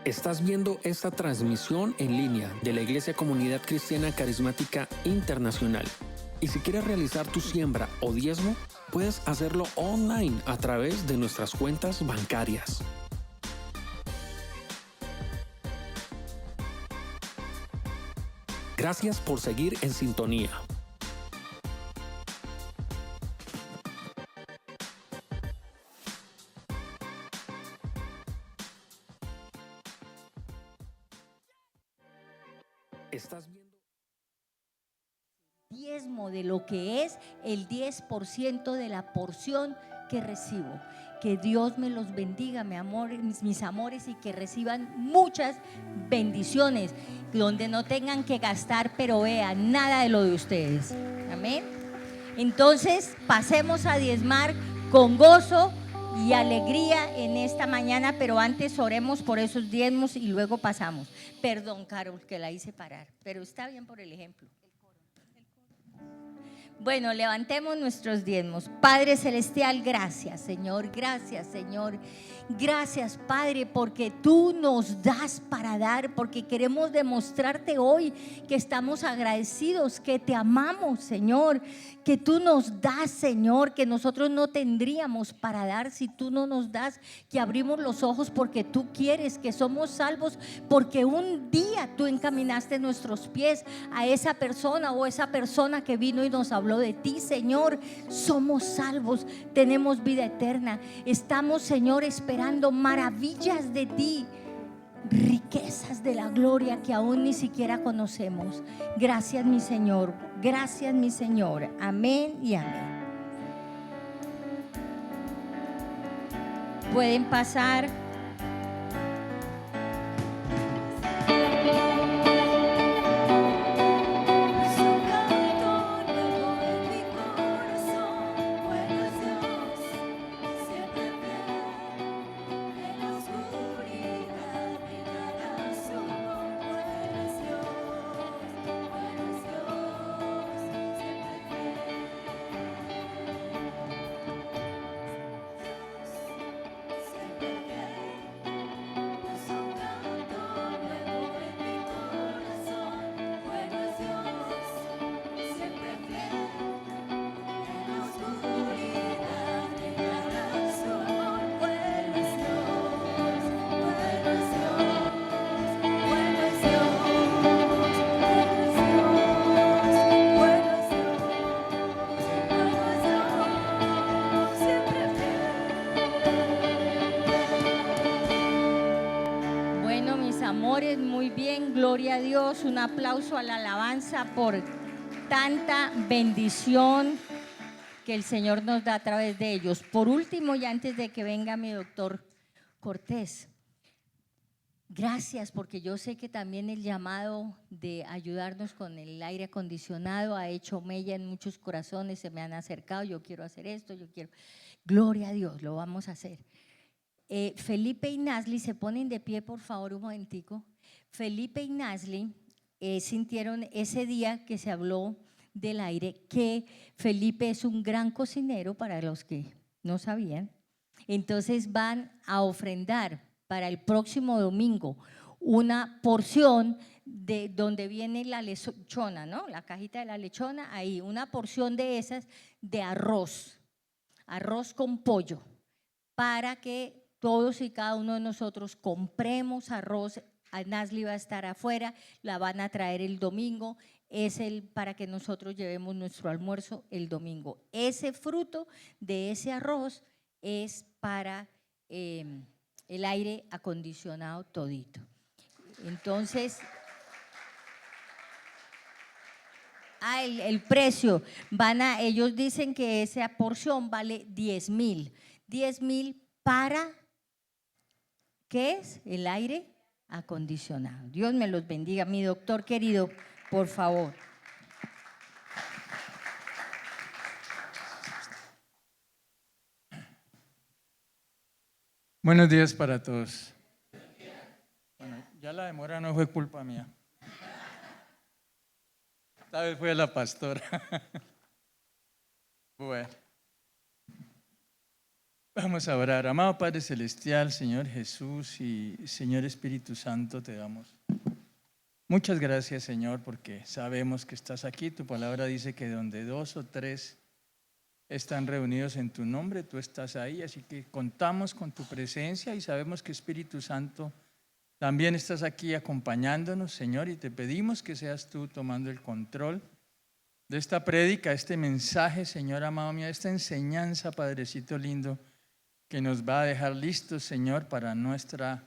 Estás viendo esta transmisión en línea de la Iglesia Comunidad Cristiana Carismática Internacional. Y si quieres realizar tu siembra o diezmo, puedes hacerlo online a través de nuestras cuentas bancarias. Gracias por seguir en sintonía. Estás viendo diezmo de lo que es el 10% de la porción que recibo. Que Dios me los bendiga, mis amores, y que reciban muchas bendiciones, donde no tengan que gastar, pero vean, nada de lo de ustedes. Amén. Entonces, pasemos a diezmar con gozo y alegría en esta mañana, pero antes oremos por esos diezmos y luego pasamos. Perdón, Carol, que la hice parar, pero está bien por el ejemplo. Bueno, levantemos nuestros diezmos. Padre Celestial, gracias, Señor. Gracias, Señor. Gracias, Padre, porque tú nos das para dar, porque queremos demostrarte hoy que estamos agradecidos, que te amamos, Señor, que tú nos das, Señor, que nosotros no tendríamos para dar si tú no nos das, que abrimos los ojos porque tú quieres, que somos salvos porque un día tú encaminaste nuestros pies a esa persona o esa persona que vino y nos habló de ti, Señor. Somos salvos, tenemos vida eterna. Estamos, Señor, esperando maravillas de ti, riquezas de la gloria que aún ni siquiera conocemos. Gracias, mi Señor. Gracias, mi Señor. Amén y amén. Pueden pasar. Muy bien, gloria a Dios. Un aplauso a la alabanza por tanta bendición que el Señor nos da a través de ellos. Por último, y antes de que venga mi doctor Cortés, gracias, porque yo sé que también el llamado de ayudarnos con el aire acondicionado ha hecho mella en muchos corazones. Se me han acercado, yo quiero hacer esto, yo quiero. Gloria a Dios, lo vamos a hacer. Felipe y Nasli, se ponen de pie, por favor, un momentico. Felipe y Nasli sintieron ese día que se habló del aire que Felipe es un gran cocinero, para los que no sabían. Entonces van a ofrendar para el próximo domingo una porción de donde viene la lechona, ¿no? La cajita de la lechona, ahí una porción de esas de arroz con pollo, para que todos y cada uno de nosotros compremos arroz. Nasli va a estar afuera, la van a traer el domingo, para que nosotros llevemos nuestro almuerzo el domingo. Ese fruto de ese arroz es para el aire acondicionado todito. Entonces, el precio, ellos dicen que esa porción vale 10,000. 10,000 para, ¿qué es? El aire acondicionado. Dios me los bendiga. Mi doctor querido, por favor. Buenos días para todos. Bueno, ya la demora no fue culpa mía. Esta vez fue la pastora. Bueno. Vamos a orar. Amado Padre Celestial, Señor Jesús y Señor Espíritu Santo, te damos muchas gracias, Señor, porque sabemos que estás aquí. Tu palabra dice que donde 2 o 3 están reunidos en tu nombre, tú estás ahí. Así que contamos con tu presencia y sabemos que Espíritu Santo también estás aquí acompañándonos, Señor, y te pedimos que seas tú tomando el control de esta prédica, este mensaje, Señor amado mío, esta enseñanza, Padrecito lindo, que nos va a dejar listos, Señor, para nuestra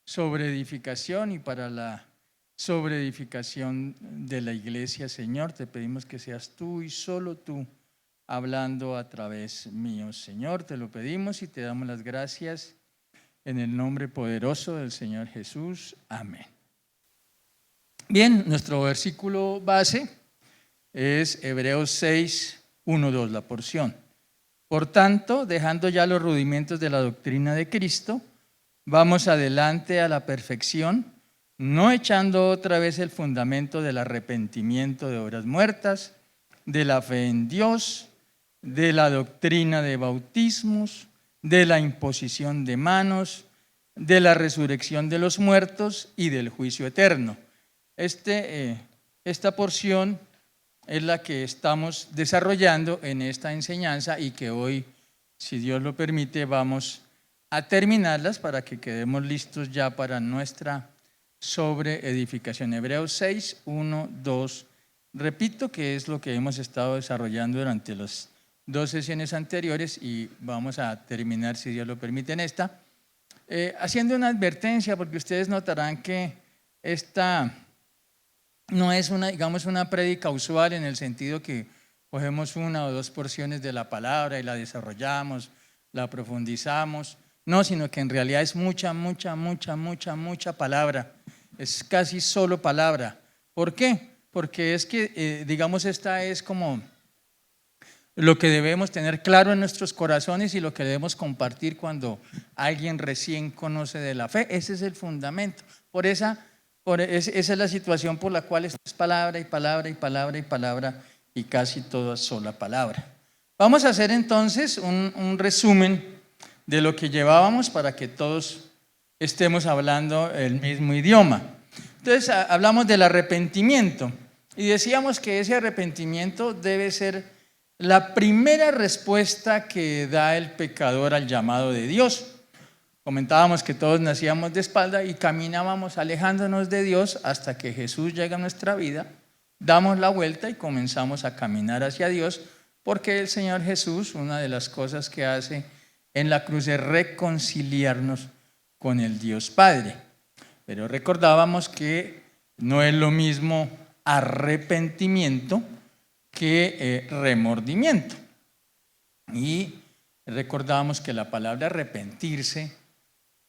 sobreedificación y para la sobreedificación de la iglesia, Señor. Te pedimos que seas tú y solo tú hablando a través mío, Señor. Te lo pedimos y te damos las gracias en el nombre poderoso del Señor Jesús. Amén. Bien, nuestro versículo base es Hebreos 6, 1, 2, la porción. Por tanto, dejando ya los rudimentos de la doctrina de Cristo, vamos adelante a la perfección, no echando otra vez el fundamento del arrepentimiento de obras muertas, de la fe en Dios, de la doctrina de bautismos, de la imposición de manos, de la resurrección de los muertos y del juicio eterno. Esta porción es la que estamos desarrollando en esta enseñanza y que hoy, si Dios lo permite, vamos a terminarlas para que quedemos listos ya para nuestra sobreedificación. Hebreos 6, 1, 2. Repito que es lo que hemos estado desarrollando durante las 2 sesiones anteriores y vamos a terminar, si Dios lo permite, en esta. Haciendo una advertencia, porque ustedes notarán que esta no es una prédica usual en el sentido que cogemos 1 o 2 porciones de la palabra y la desarrollamos, la profundizamos. No, sino que en realidad es mucha palabra. Es casi solo palabra. ¿Por qué? Porque es que, esta es como lo que debemos tener claro en nuestros corazones y lo que debemos compartir cuando alguien recién conoce de la fe. Ese es el fundamento. Esa es la situación por la cual es palabra y casi toda sola palabra. Vamos a hacer entonces un resumen de lo que llevábamos para que todos estemos hablando el mismo idioma. Entonces hablamos del arrepentimiento y decíamos que ese arrepentimiento debe ser la primera respuesta que da el pecador al llamado de Dios. Comentábamos que todos nacíamos de espalda y caminábamos alejándonos de Dios hasta que Jesús llega a nuestra vida, damos la vuelta y comenzamos a caminar hacia Dios, porque el Señor Jesús, una de las cosas que hace en la cruz es reconciliarnos con el Dios Padre. Pero recordábamos que no es lo mismo arrepentimiento que remordimiento. Y recordábamos que la palabra arrepentirse,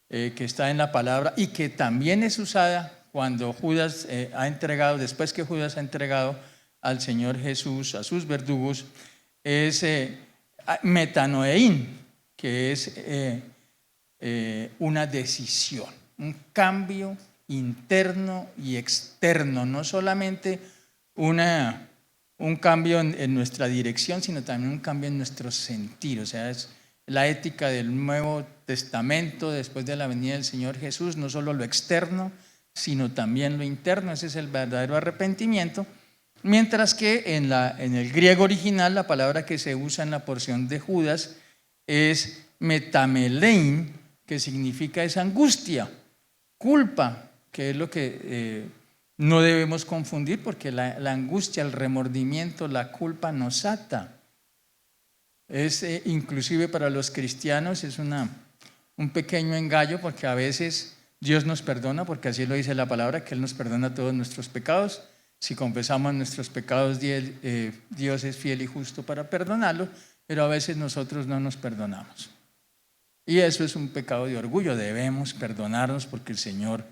que está en la palabra y que también es usada cuando Judas ha entregado, después que Judas ha entregado al Señor Jesús a sus verdugos, es metanoein, que es una decisión, un cambio interno y externo, no solamente un cambio en nuestra dirección, sino también un cambio en nuestro sentir. O sea, es la ética del Nuevo Testamento después de la venida del Señor Jesús, no solo lo externo, sino también lo interno. Ese es el verdadero arrepentimiento. Mientras que en el griego original, la palabra que se usa en la porción de Judas es metamelein, que significa esa angustia, culpa, que es lo que no debemos confundir, porque la angustia, el remordimiento, la culpa nos ata. Es inclusive para los cristianos es un pequeño engaño, porque a veces Dios nos perdona, porque así lo dice la palabra, que Él nos perdona todos nuestros pecados. Si confesamos nuestros pecados, Dios es fiel y justo para perdonarlos, pero a veces nosotros no nos perdonamos. Y eso es un pecado de orgullo. Debemos perdonarnos porque el Señor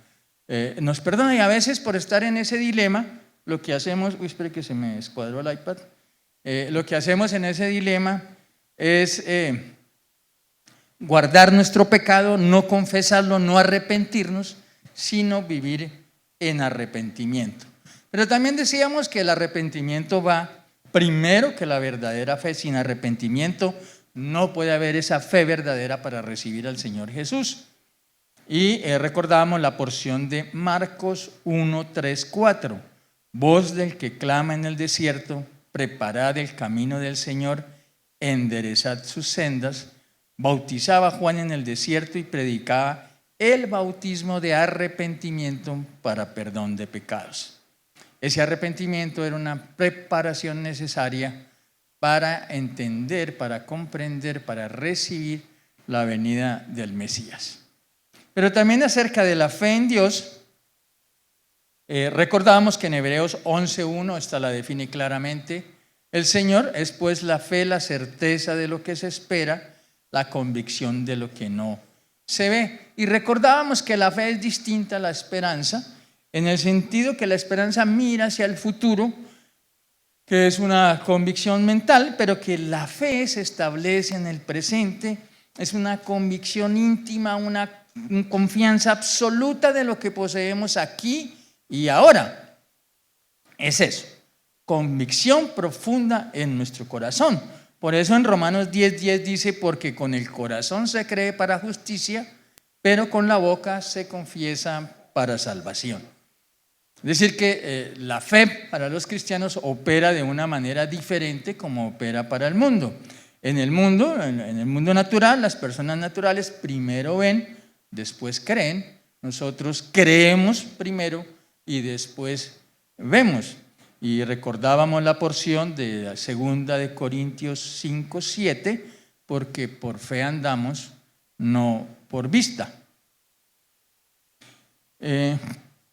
nos perdona. Y a veces por estar en ese dilema, lo que hacemos, espere que se me escuadró el iPad, lo que hacemos en ese dilema es guardar nuestro pecado, no confesarlo, no arrepentirnos, sino vivir en arrepentimiento. Pero también decíamos que el arrepentimiento va primero que la verdadera fe. Sin arrepentimiento no puede haber esa fe verdadera para recibir al Señor Jesús. Y recordábamos la porción de Marcos 1, 3, 4. Voz del que clama en el desierto, preparad el camino del Señor, enderezad sus sendas. Bautizaba Juan en el desierto y predicaba el bautismo de arrepentimiento para perdón de pecados. Ese arrepentimiento era una preparación necesaria para entender, para comprender, para recibir la venida del Mesías. Pero también acerca de la fe en Dios, recordábamos que en Hebreos 11:1, esta la define claramente: el Señor es pues la fe, la certeza de lo que se espera, la convicción de lo que no se ve. Y recordábamos que la fe es distinta a la esperanza, en el sentido que la esperanza mira hacia el futuro, que es una convicción mental, pero que la fe se establece en el presente, es una convicción íntima, una confianza absoluta de lo que poseemos aquí y ahora. Es eso, convicción profunda en nuestro corazón. Por eso en Romanos 10:10 dice: porque con el corazón se cree para justicia, pero con la boca se confiesa para salvación. Es decir que la fe para los cristianos opera de una manera diferente como opera para el mundo. En el mundo natural, las personas naturales primero ven, después creen. Nosotros creemos primero y después vemos. Y recordábamos la porción de la 2 de Corintios 5:7, porque por fe andamos, no por vista.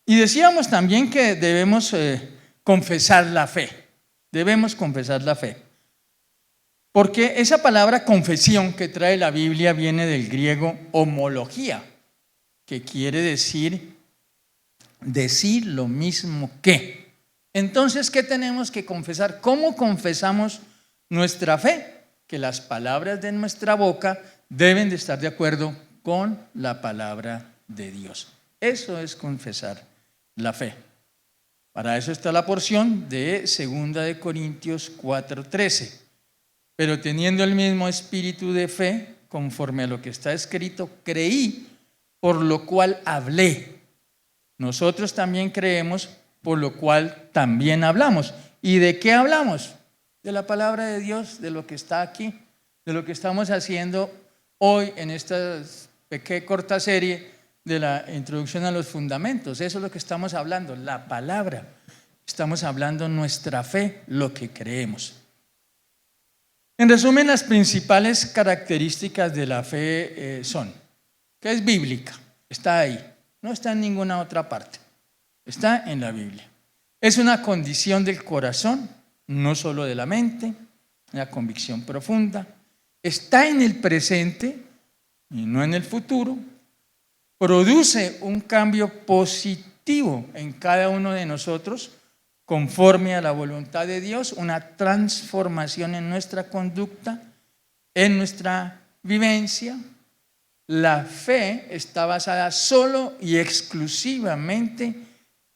Y decíamos también que debemos confesar la fe. Debemos confesar la fe. Porque esa palabra confesión que trae la Biblia viene del griego homología, que quiere decir lo mismo que. Entonces, ¿qué tenemos que confesar? ¿Cómo confesamos nuestra fe? Que las palabras de nuestra boca deben de estar de acuerdo con la palabra de Dios. Eso es confesar la fe. Para eso está la porción de 2 de Corintios 4:13. Pero teniendo el mismo espíritu de fe, conforme a lo que está escrito, creí, por lo cual hablé. Nosotros también creemos, por lo cual también hablamos. ¿Y de qué hablamos? De la palabra de Dios, de lo que está aquí, de lo que estamos haciendo hoy en esta pequeña corta serie de la introducción a los fundamentos. Eso es lo que estamos hablando, la palabra. Estamos hablando nuestra fe, lo que creemos. En resumen, las principales características de la fe son que es bíblica, está ahí, no está en ninguna otra parte, está en la Biblia. Es una condición del corazón, no solo de la mente, una convicción profunda. Está en el presente y no en el futuro. Produce un cambio positivo en cada uno de nosotros, conforme a la voluntad de Dios, una transformación en nuestra conducta, en nuestra vivencia. La fe está basada solo y exclusivamente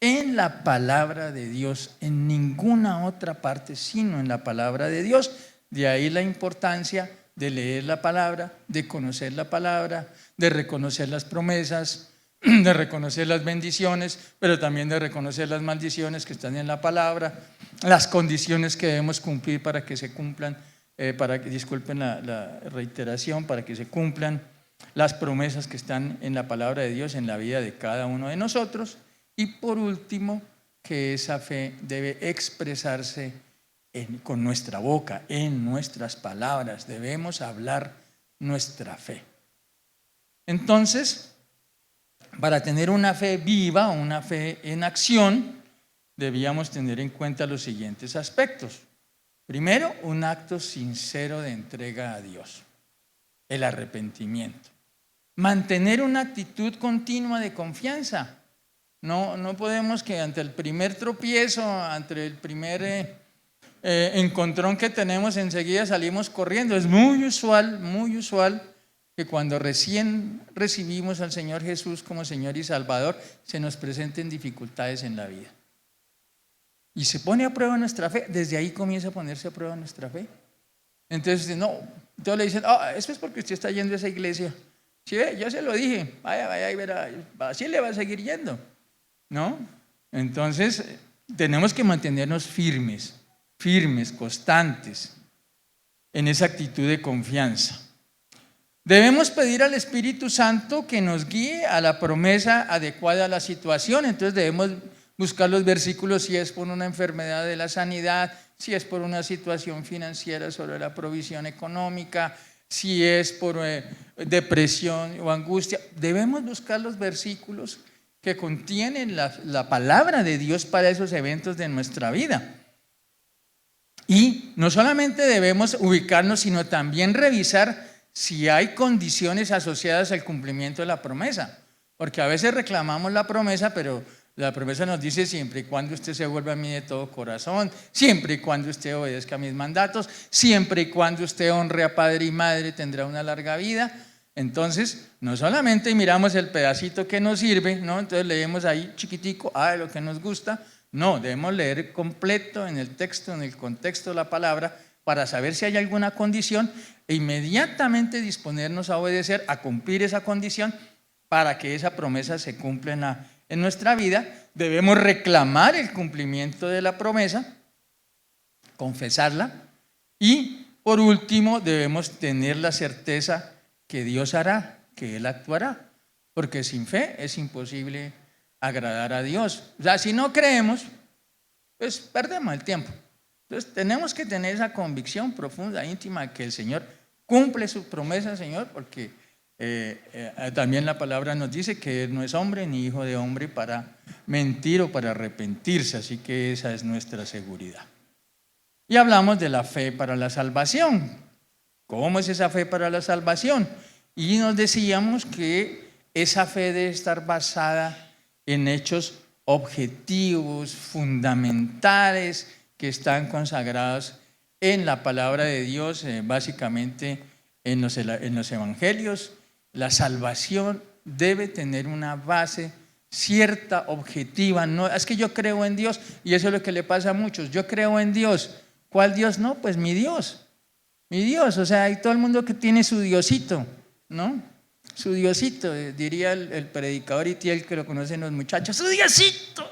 en la palabra de Dios, en ninguna otra parte sino en la palabra de Dios. De ahí la importancia de leer la palabra, de conocer la palabra, de reconocer las promesas, de reconocer las bendiciones, pero también de reconocer las maldiciones que están en la palabra, las condiciones que debemos cumplir para que se cumplan, disculpen la reiteración, para que se cumplan las promesas que están en la palabra de Dios en la vida de cada uno de nosotros. Y por último, que esa fe debe expresarse con nuestra boca, en nuestras palabras. Debemos hablar nuestra fe. Entonces, para tener una fe viva, una fe en acción, debíamos tener en cuenta los siguientes aspectos. Primero, un acto sincero de entrega a Dios, el arrepentimiento. Mantener una actitud continua de confianza. No podemos que ante el primer tropiezo, ante el primer encontrón que tenemos, enseguida salimos corriendo. Es muy usual que cuando recién recibimos al Señor Jesús como Señor y Salvador, se nos presenten dificultades en la vida. Y se pone a prueba nuestra fe. Desde ahí comienza a ponerse a prueba nuestra fe. Entonces, no, entonces le dicen, eso es porque usted está yendo a esa iglesia. Sí, yo se lo dije, vaya y verá, así le va a seguir yendo, ¿no? Entonces, tenemos que mantenernos firmes, constantes, en esa actitud de confianza. Debemos pedir al Espíritu Santo que nos guíe a la promesa adecuada a la situación. Entonces debemos buscar los versículos si es por una enfermedad de la sanidad, si es por una situación financiera sobre la provisión económica, si es por depresión o angustia. Debemos buscar los versículos que contienen la palabra de Dios para esos eventos de nuestra vida. Y no solamente debemos ubicarnos, sino también revisar si hay condiciones asociadas al cumplimiento de la promesa. Porque a veces reclamamos la promesa, pero la promesa nos dice siempre y cuando usted se vuelva a mí de todo corazón, siempre y cuando usted obedezca a mis mandatos, siempre y cuando usted honre a padre y madre, tendrá una larga vida. Entonces, no solamente miramos el pedacito que nos sirve, ¿no? Entonces leemos ahí chiquitico, lo que nos gusta. No, debemos leer completo en el texto, en el contexto de la palabra, para saber si hay alguna condición e inmediatamente disponernos a obedecer, a cumplir esa condición para que esa promesa se cumpla en nuestra vida. Debemos reclamar el cumplimiento de la promesa, confesarla y por último debemos tener la certeza que Dios hará, que Él actuará, porque sin fe es imposible agradar a Dios. O sea, si no creemos, pues perdemos el tiempo. Entonces tenemos que tener esa convicción profunda, íntima, que el Señor cumple sus promesas, Señor, porque también la palabra nos dice que Él no es hombre ni hijo de hombre para mentir o para arrepentirse, así que esa es nuestra seguridad. Y hablamos de la fe para la salvación. ¿Cómo es esa fe para la salvación? Y nos decíamos que esa fe debe estar basada en hechos objetivos, fundamentales, que están consagrados en la palabra de Dios, básicamente en los evangelios. La salvación debe tener una base cierta, objetiva. No, es que yo creo en Dios, y eso es lo que le pasa a muchos. Yo creo en Dios. ¿Cuál Dios? No, pues mi Dios. Mi Dios, o sea, hay todo el mundo que tiene su Diosito, ¿no? Su Diosito, diría el predicador Itiel, que lo conocen los muchachos, su Diosito,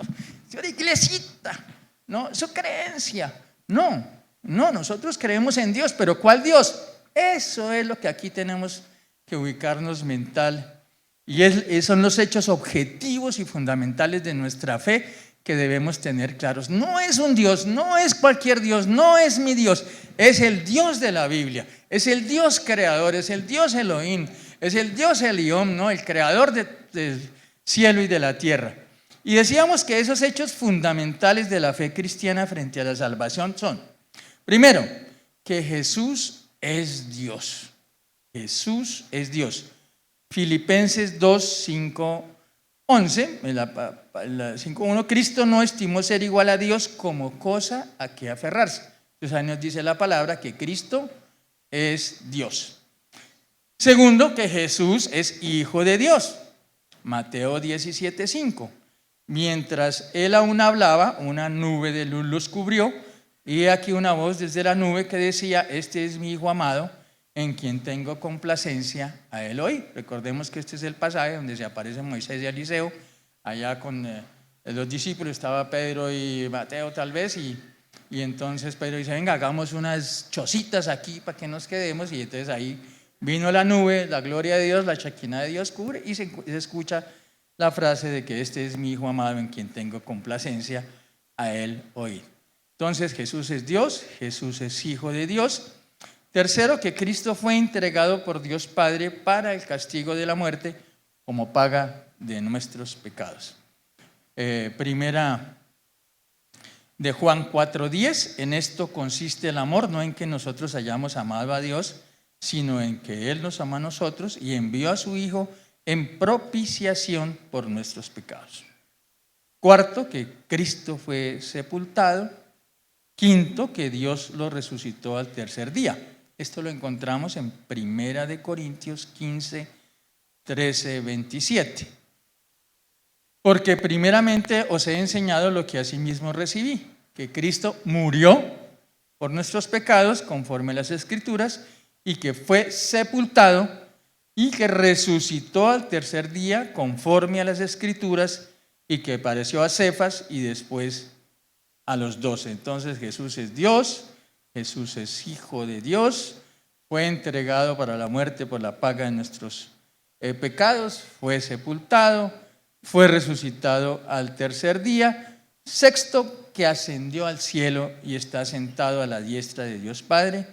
su iglesita, ¿no? Su creencia. No, nosotros creemos en Dios, pero ¿cuál Dios? Eso es lo que aquí tenemos que ubicarnos mental. Y son los hechos objetivos y fundamentales de nuestra fe que debemos tener claros. No es un Dios, no es cualquier Dios, no es mi Dios, es el Dios de la Biblia, es el Dios creador, es el Dios Elohim, es el Dios Elión, ¿no? El creador del cielo y de la tierra. Y decíamos que esos hechos fundamentales de la fe cristiana frente a la salvación son, primero, que Jesús es Dios. Jesús es Dios. Filipenses 2, 5, 11, 5.1, Cristo no estimó ser igual a Dios como cosa a que aferrarse. Entonces ahí nos dice la palabra que Cristo es Dios. Segundo, que Jesús es Hijo de Dios. Mateo 17:5. Mientras él aún hablaba, una nube de luz los cubrió, y aquí una voz desde la nube que decía: este es mi Hijo amado, en quien tengo complacencia, a él oí. Recordemos que este es el pasaje donde se aparecen Moisés y Eliseo, allá con los discípulos, estaba Pedro y Mateo tal vez, y entonces Pedro dice: venga, hagamos unas chocitas aquí para que nos quedemos, y entonces ahí vino la nube, la gloria de Dios, la Shekinah de Dios cubre, y se escucha la frase de que este es mi Hijo amado en quien tengo complacencia, a él oí. Entonces Jesús es Dios, Jesús es Hijo de Dios. Tercero, que Cristo fue entregado por Dios Padre para el castigo de la muerte como paga de nuestros pecados. Primera de Juan 4:10, en esto consiste el amor, no en que nosotros hayamos amado a Dios, sino en que Él nos amó a nosotros y envió a su Hijo en propiciación por nuestros pecados. Cuarto, que Cristo fue sepultado. Quinto, que Dios lo resucitó al tercer día. Esto lo encontramos en Primera de Corintios 15, 13, 27. Porque primeramente os he enseñado lo que asimismo recibí, que Cristo murió por nuestros pecados, conforme a las Escrituras, y que fue sepultado y que resucitó al tercer día, conforme a las Escrituras, y que apareció a Cefas y después a los 12. Entonces Jesús es Dios, Jesús es Hijo de Dios, fue entregado para la muerte por la paga de nuestros pecados, fue sepultado, fue resucitado al tercer día. Sexto, que ascendió al cielo y está sentado a la diestra de Dios Padre.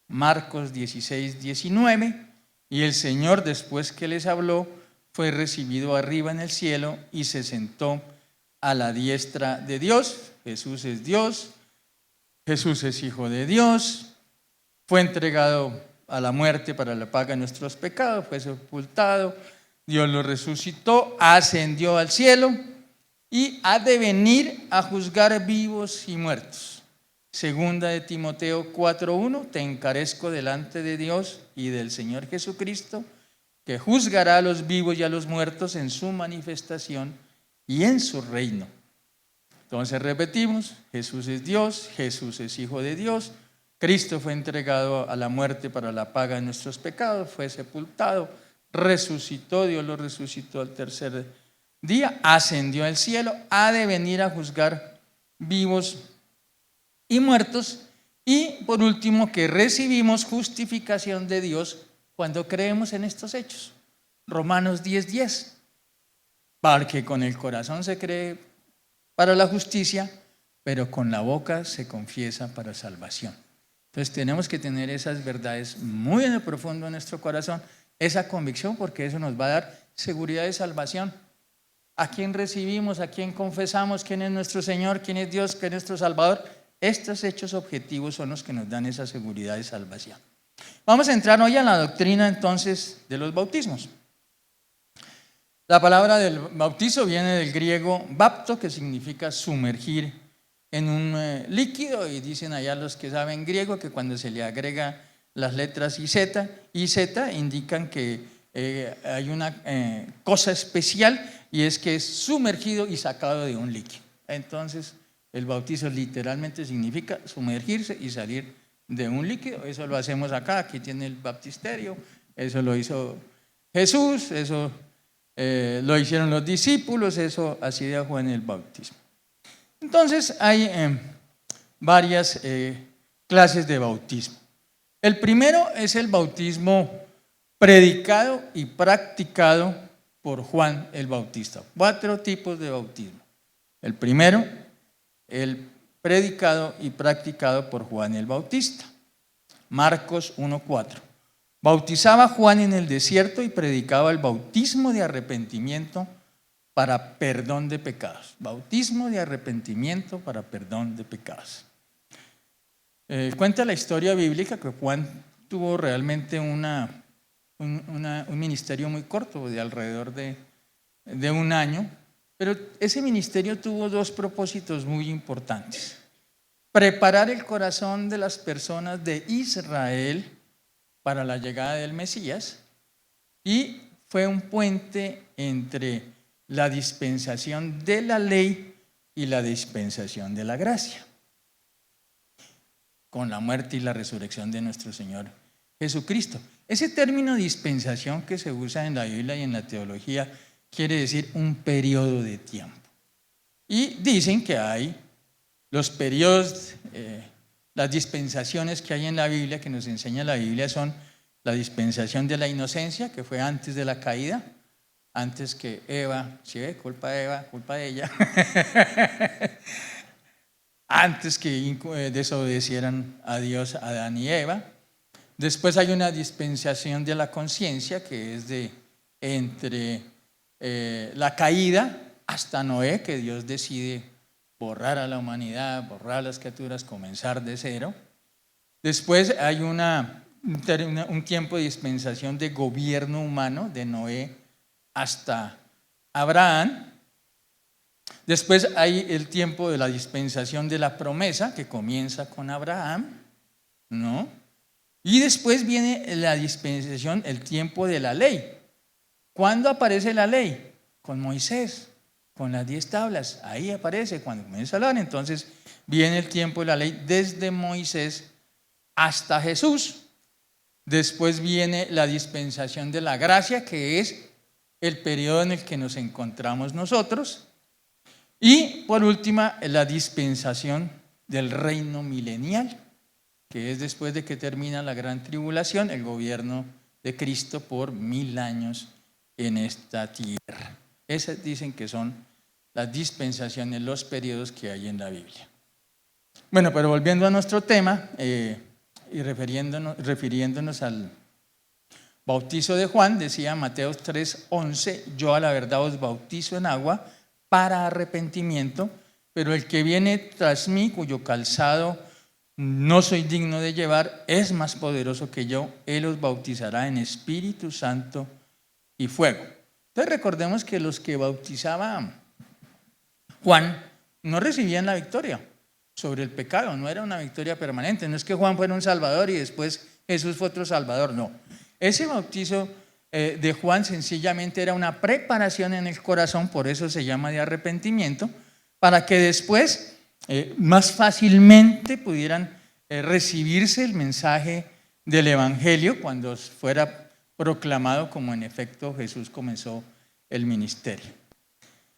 Marcos 16, 19. Y el Señor, después que les habló, fue recibido arriba en el cielo y se sentó a la diestra de Dios. Jesús es Dios, Jesús es Hijo de Dios, fue entregado a la muerte para la paga de nuestros pecados, fue sepultado, Dios lo resucitó, ascendió al cielo y ha de venir a juzgar vivos y muertos. Segunda de Timoteo 4:1, te encarezco delante de Dios y del Señor Jesucristo, que juzgará a los vivos y a los muertos en su manifestación y en su reino. Entonces repetimos, Jesús es Dios, Jesús es Hijo de Dios, Cristo fue entregado a la muerte para la paga de nuestros pecados, fue sepultado, resucitó, Dios lo resucitó al tercer día, ascendió al cielo, ha de venir a juzgar vivos y muertos. Y por último, que recibimos justificación de Dios cuando creemos en estos hechos. Romanos 10:10, porque con el corazón se cree para la justicia, pero con la boca se confiesa para salvación. Entonces tenemos que tener esas verdades muy en el profundo de nuestro corazón, esa convicción, porque eso nos va a dar seguridad de salvación. ¿A quién recibimos? ¿A quién confesamos? ¿Quién es nuestro Señor? ¿Quién es Dios? ¿Quién es nuestro Salvador? Estos hechos objetivos son los que nos dan esa seguridad de salvación. Vamos a entrar hoy a la doctrina entonces de los bautismos. La palabra del bautizo viene del griego bapto, que significa sumergir en un líquido, y dicen allá los que saben griego que cuando se le agrega las letras y z indican que hay una cosa especial, y es que es sumergido y sacado de un líquido. Entonces el bautizo literalmente significa sumergirse y salir de un líquido. Eso lo hacemos acá, aquí tiene el baptisterio, eso lo hizo Jesús, eso lo hicieron los discípulos, eso hacía Juan el Bautismo. Entonces hay varias clases de bautismo. El primero es el bautismo predicado y practicado por Juan el Bautista. 4 tipos de bautismo. El primero, el predicado y practicado por Juan el Bautista. Marcos 1:4. Bautizaba Juan en el desierto y predicaba el bautismo de arrepentimiento para perdón de pecados. Bautismo de arrepentimiento para perdón de pecados. Cuenta la historia bíblica que Juan tuvo realmente un ministerio muy corto, de alrededor de un año, pero ese ministerio tuvo 2 propósitos muy importantes. Preparar el corazón de las personas de Israel para la llegada del Mesías, y fue un puente entre la dispensación de la ley y la dispensación de la gracia, con la muerte y la resurrección de nuestro Señor Jesucristo. Ese término dispensación que se usa en la Biblia y en la teología quiere decir un periodo de tiempo. Y dicen que hay los periodos, las dispensaciones que hay en la Biblia, que nos enseña la Biblia, son la dispensación de la inocencia, que fue antes de la caída, antes que Eva, ¿sí ve? Culpa de Eva, culpa de ella, antes que desobedecieran a Dios, Adán y Eva. Después hay una dispensación de la conciencia, que es entre la caída hasta Noé, que Dios decide borrar a la humanidad, borrar a las criaturas, comenzar de cero. Después hay un tiempo de dispensación de gobierno humano, de Noé hasta Abraham. Después hay el tiempo de la dispensación de la promesa, que comienza con Abraham, ¿no? Y después viene la dispensación, el tiempo de la ley. ¿Cuándo aparece la ley? Con Moisés, con las 10 tablas. Ahí aparece cuando comienza a hablar. Entonces viene el tiempo de la ley desde Moisés hasta Jesús. Después viene la dispensación de la gracia, que es el periodo en el que nos encontramos nosotros. Y por última, la dispensación del reino milenial, que es después de que termina la gran tribulación, el gobierno de Cristo por 1000 años en esta tierra. Esas dicen que son las dispensaciones, los periodos que hay en la Biblia. Bueno, pero volviendo a nuestro tema y refiriéndonos al bautizo de Juan, decía Mateo 3:11, yo a la verdad os bautizo en agua para arrepentimiento, pero el que viene tras mí, cuyo calzado no soy digno de llevar, es más poderoso que yo, él os bautizará en Espíritu Santo y fuego. Entonces recordemos que los que bautizaba Juan no recibían la victoria sobre el pecado, no era una victoria permanente, no es que Juan fuera un salvador y después Jesús fue otro salvador, no. Ese bautizo de Juan sencillamente era una preparación en el corazón, por eso se llama de arrepentimiento, para que después más fácilmente pudieran recibirse el mensaje del Evangelio cuando fuera proclamado, como en efecto Jesús comenzó el ministerio.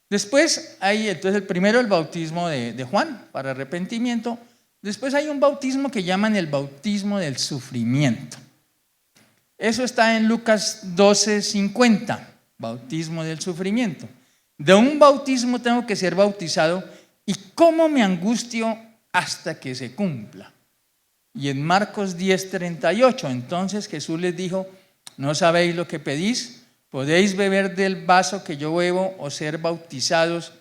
Después hay entonces el primero, el bautismo de Juan para arrepentimiento. Después hay un bautismo que llaman el bautismo del sufrimiento. Eso está en Lucas 12:50, bautismo del sufrimiento. De un bautismo tengo que ser bautizado y cómo me angustio hasta que se cumpla. Y en Marcos 10:38, entonces Jesús les dijo, no sabéis lo que pedís, podéis beber del vaso que yo bebo o ser bautizados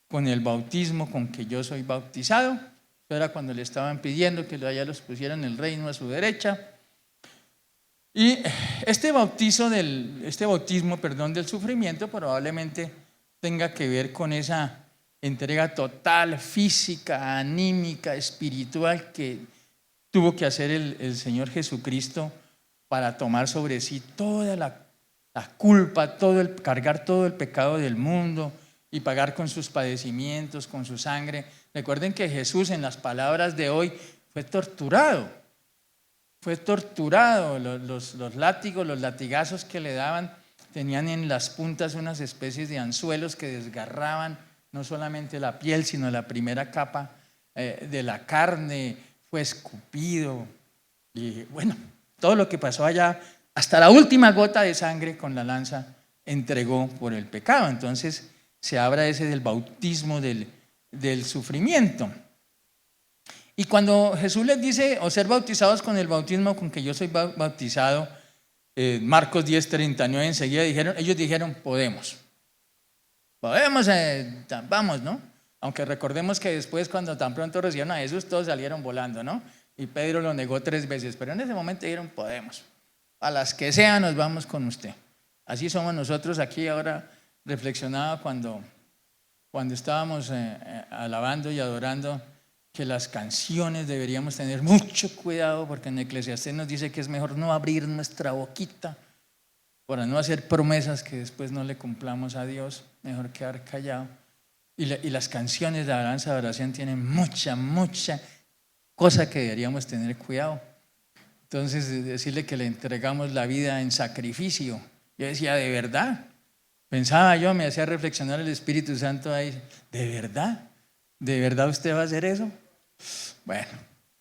con el bautismo con que yo soy bautizado. Eso era cuando le estaban pidiendo que allá los pusieran el reino a su derecha. Y este bautismo del sufrimiento probablemente tenga que ver con esa entrega total, física, anímica, espiritual que tuvo que hacer el Señor Jesucristo para tomar sobre sí toda la culpa, cargar todo el pecado del mundo y pagar con sus padecimientos, con su sangre. Recuerden que Jesús, en las palabras de hoy, fue torturado. Los látigos, los latigazos que le daban, tenían en las puntas unas especies de anzuelos que desgarraban no solamente la piel, sino la primera capa de la carne. Fue escupido y bueno, todo lo que pasó allá, hasta la última gota de sangre con la lanza entregó por el pecado. Entonces se habla ese del bautismo del sufrimiento. Y cuando Jesús les dice, o ser bautizados con el bautismo con que yo soy bautizado, Marcos 10:39, enseguida ellos dijeron, podemos, vamos, ¿no? Aunque recordemos que después, cuando tan pronto recibieron a Jesús, todos salieron volando, ¿no? Y Pedro lo negó 3 veces, pero en ese momento dijeron, podemos, a las que sea nos vamos con usted. Así somos nosotros aquí ahora. Reflexionaba cuando estábamos alabando y adorando, que las canciones deberíamos tener mucho cuidado, porque en Eclesiastés nos dice que es mejor no abrir nuestra boquita para no hacer promesas que después no le cumplamos a Dios, mejor quedar callado. Y las canciones de alabanza, de oración tienen mucha cosa que deberíamos tener cuidado. Entonces, decirle que le entregamos la vida en sacrificio. Yo decía, ¿de verdad? Pensaba yo, me hacía reflexionar el Espíritu Santo ahí, ¿de verdad? ¿De verdad usted va a hacer eso? Bueno,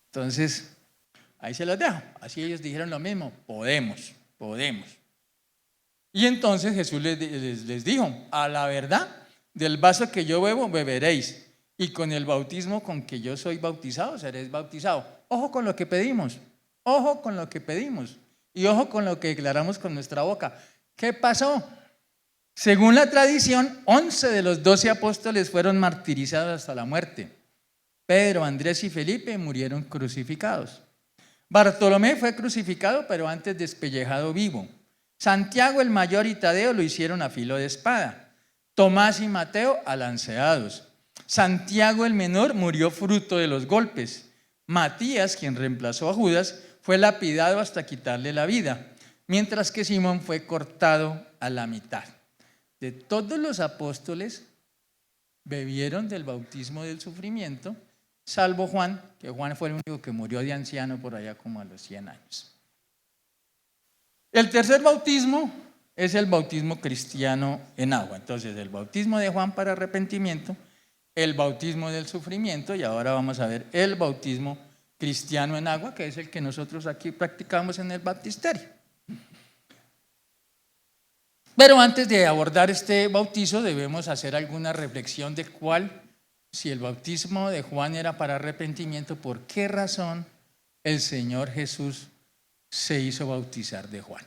entonces, ahí se los dejo. Así ellos dijeron lo mismo, podemos. Y entonces Jesús les dijo, a la verdad, del vaso que yo bebo, beberéis, y con el bautismo con que yo soy bautizado, seréis bautizados. Ojo con lo que pedimos, y ojo con lo que declaramos con nuestra boca. ¿Qué pasó? Según la tradición, 11 de los 12 apóstoles fueron martirizados hasta la muerte. Pedro, Andrés y Felipe murieron crucificados. Bartolomé fue crucificado, pero antes despellejado vivo. Santiago el mayor y Tadeo lo hicieron a filo de espada. Tomás y Mateo alanceados. Santiago el menor murió fruto de los golpes. Matías, quien reemplazó a Judas, fue lapidado hasta quitarle la vida, mientras que Simón fue cortado a la mitad. De todos los apóstoles bebieron del bautismo del sufrimiento salvo Juan, que Juan fue el único que murió de anciano por allá como a los 100 años. El tercer bautismo es el bautismo cristiano en agua. Entonces, el bautismo de Juan para arrepentimiento, el bautismo del sufrimiento, y ahora vamos a ver el bautismo cristiano en agua, que es el que nosotros aquí practicamos en el baptisterio. Pero antes de abordar este bautizo debemos hacer alguna reflexión de cuál, si el bautismo de Juan era para arrepentimiento, ¿por qué razón el Señor Jesús se hizo bautizar de Juan?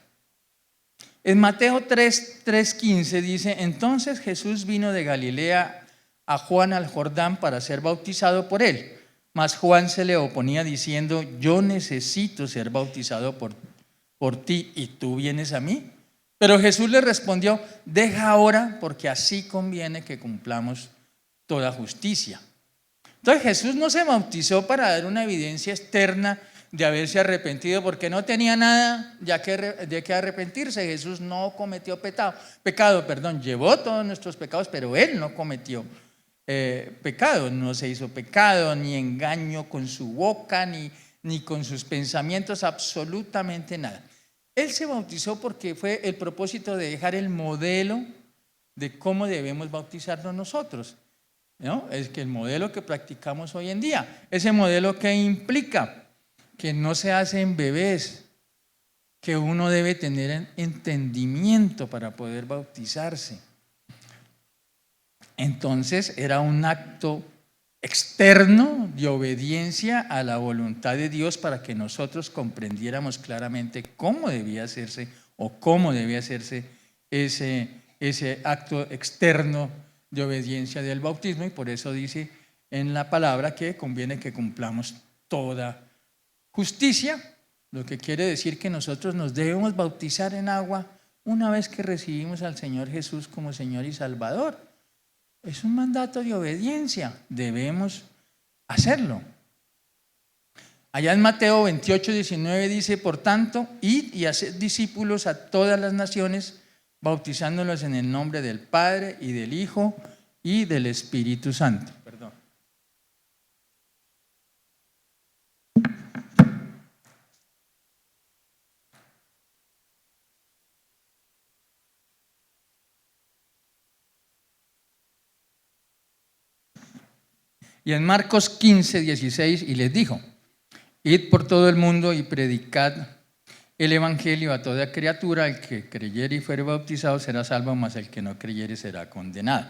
En Mateo 3:15 dice: entonces Jesús vino de Galilea a Juan al Jordán para ser bautizado por él. Mas Juan se le oponía diciendo: yo necesito ser bautizado por ti, ¿y tú vienes a mí? Pero Jesús le respondió: deja ahora, porque así conviene que cumplamos toda justicia. Entonces Jesús no se bautizó para dar una evidencia externa de haberse arrepentido, porque no tenía nada de qué arrepentirse. Jesús no cometió pecado, llevó todos nuestros pecados, pero Él no cometió pecado, no se hizo pecado, ni engaño con su boca, ni con sus pensamientos, absolutamente nada. Él se bautizó porque fue el propósito de dejar el modelo de cómo debemos bautizarnos nosotros, ¿no? Es que el modelo que practicamos hoy en día, ese modelo que implica que no se hace en bebés, que uno debe tener entendimiento para poder bautizarse. Entonces era un acto externo de obediencia a la voluntad de Dios para que nosotros comprendiéramos claramente cómo debía hacerse o cómo debía hacerse ese acto externo de obediencia del bautismo, y por eso dice en la palabra que conviene que cumplamos toda justicia, lo que quiere decir que nosotros nos debemos bautizar en agua una vez que recibimos al Señor Jesús como Señor y Salvador. Es un mandato de obediencia, debemos hacerlo. Allá en Mateo 28:19 dice: por tanto, id y haced discípulos a todas las naciones, bautizándolos en el nombre del Padre y del Hijo y del Espíritu Santo. Y en Marcos 15:16, y les dijo: id por todo el mundo y predicad el evangelio a toda criatura. El que creyere y fuere bautizado será salvo, mas el que no creyere será condenado.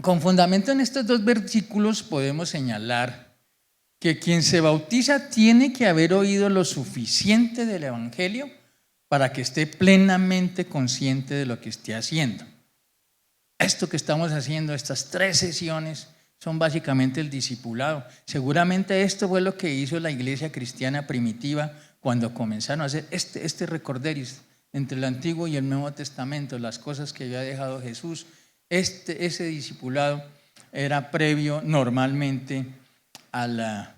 Con fundamento en estos dos versículos podemos señalar que quien se bautiza tiene que haber oído lo suficiente del evangelio para que esté plenamente consciente de lo que esté haciendo. Esto que estamos haciendo, estas 3 sesiones, son básicamente el discipulado. Seguramente esto fue lo que hizo la iglesia cristiana primitiva cuando comenzaron a hacer este recorderis entre el Antiguo y el Nuevo Testamento, las cosas que había dejado Jesús. Ese discipulado era previo normalmente al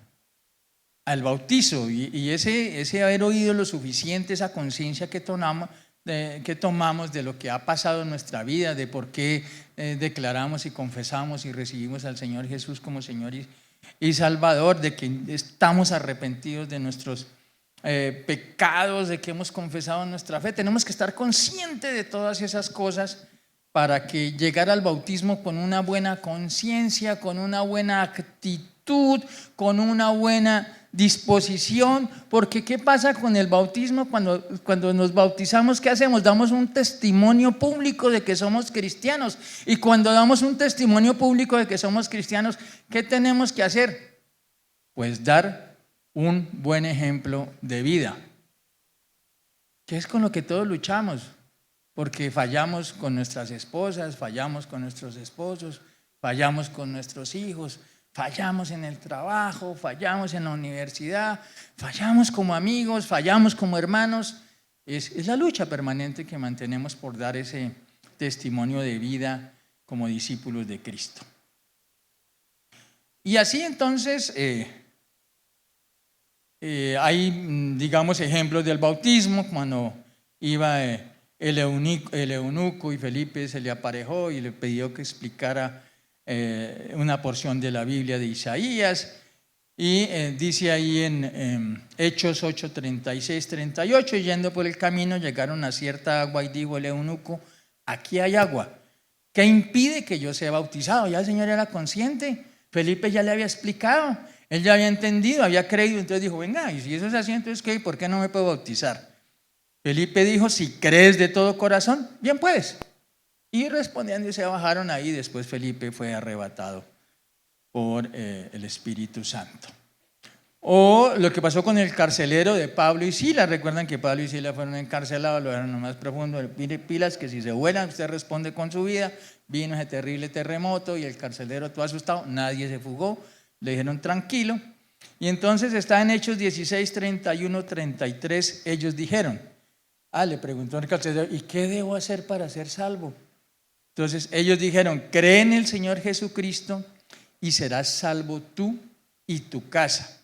bautizo, y ese haber oído lo suficiente, esa conciencia que tomamos de lo que ha pasado en nuestra vida, de por qué declaramos y confesamos y recibimos al Señor Jesús como Señor y Salvador, de que estamos arrepentidos de nuestros pecados, de que hemos confesado nuestra fe. Tenemos que estar conscientes de todas esas cosas para que llegar al bautismo con una buena conciencia, con una buena actitud, con una buena disposición. Porque ¿qué pasa con el bautismo? Cuando nos bautizamos, ¿qué hacemos? Damos un testimonio público de que somos cristianos. Y cuando damos un testimonio público de que somos cristianos, ¿qué tenemos que hacer? Pues dar un buen ejemplo de vida, que es con lo que todos luchamos, porque fallamos con nuestras esposas, fallamos con nuestros esposos, fallamos con nuestros hijos, fallamos en el trabajo, fallamos en la universidad, fallamos como amigos, fallamos como hermanos. Es la lucha permanente que mantenemos por dar ese testimonio de vida como discípulos de Cristo. Y así entonces hay, digamos, ejemplos del bautismo. Cuando iba el eunuco y Felipe se le aparejó y le pidió que explicara una porción de la Biblia de Isaías. Y dice ahí en Hechos 8, 36, 38, yendo por el camino llegaron a cierta agua y dijo el eunuco, aquí hay agua, ¿qué impide que yo sea bautizado? Ya el Señor era consciente, Felipe ya le había explicado, él ya había entendido, había creído, entonces dijo, venga, y si eso es así, entonces ¿qué? ¿Por qué no me puedo bautizar? Felipe dijo, si crees de todo corazón, bien puedes. Y respondiendo se bajaron ahí, después Felipe fue arrebatado por el Espíritu Santo. O lo que pasó con el carcelero de Pablo y Silas. Recuerdan que Pablo y Silas fueron encarcelados, lo dejaron en lo más profundo. Mire, pilas, que si se vuelan, usted responde con su vida. Vino ese terrible terremoto y el carcelero todo asustado, nadie se fugó, le dijeron tranquilo. Y entonces está en Hechos 16, 31, 33, ellos dijeron, le preguntó el carcelero, ¿y qué debo hacer para ser salvo? Entonces ellos dijeron, cree en el Señor Jesucristo y serás salvo tú y tu casa.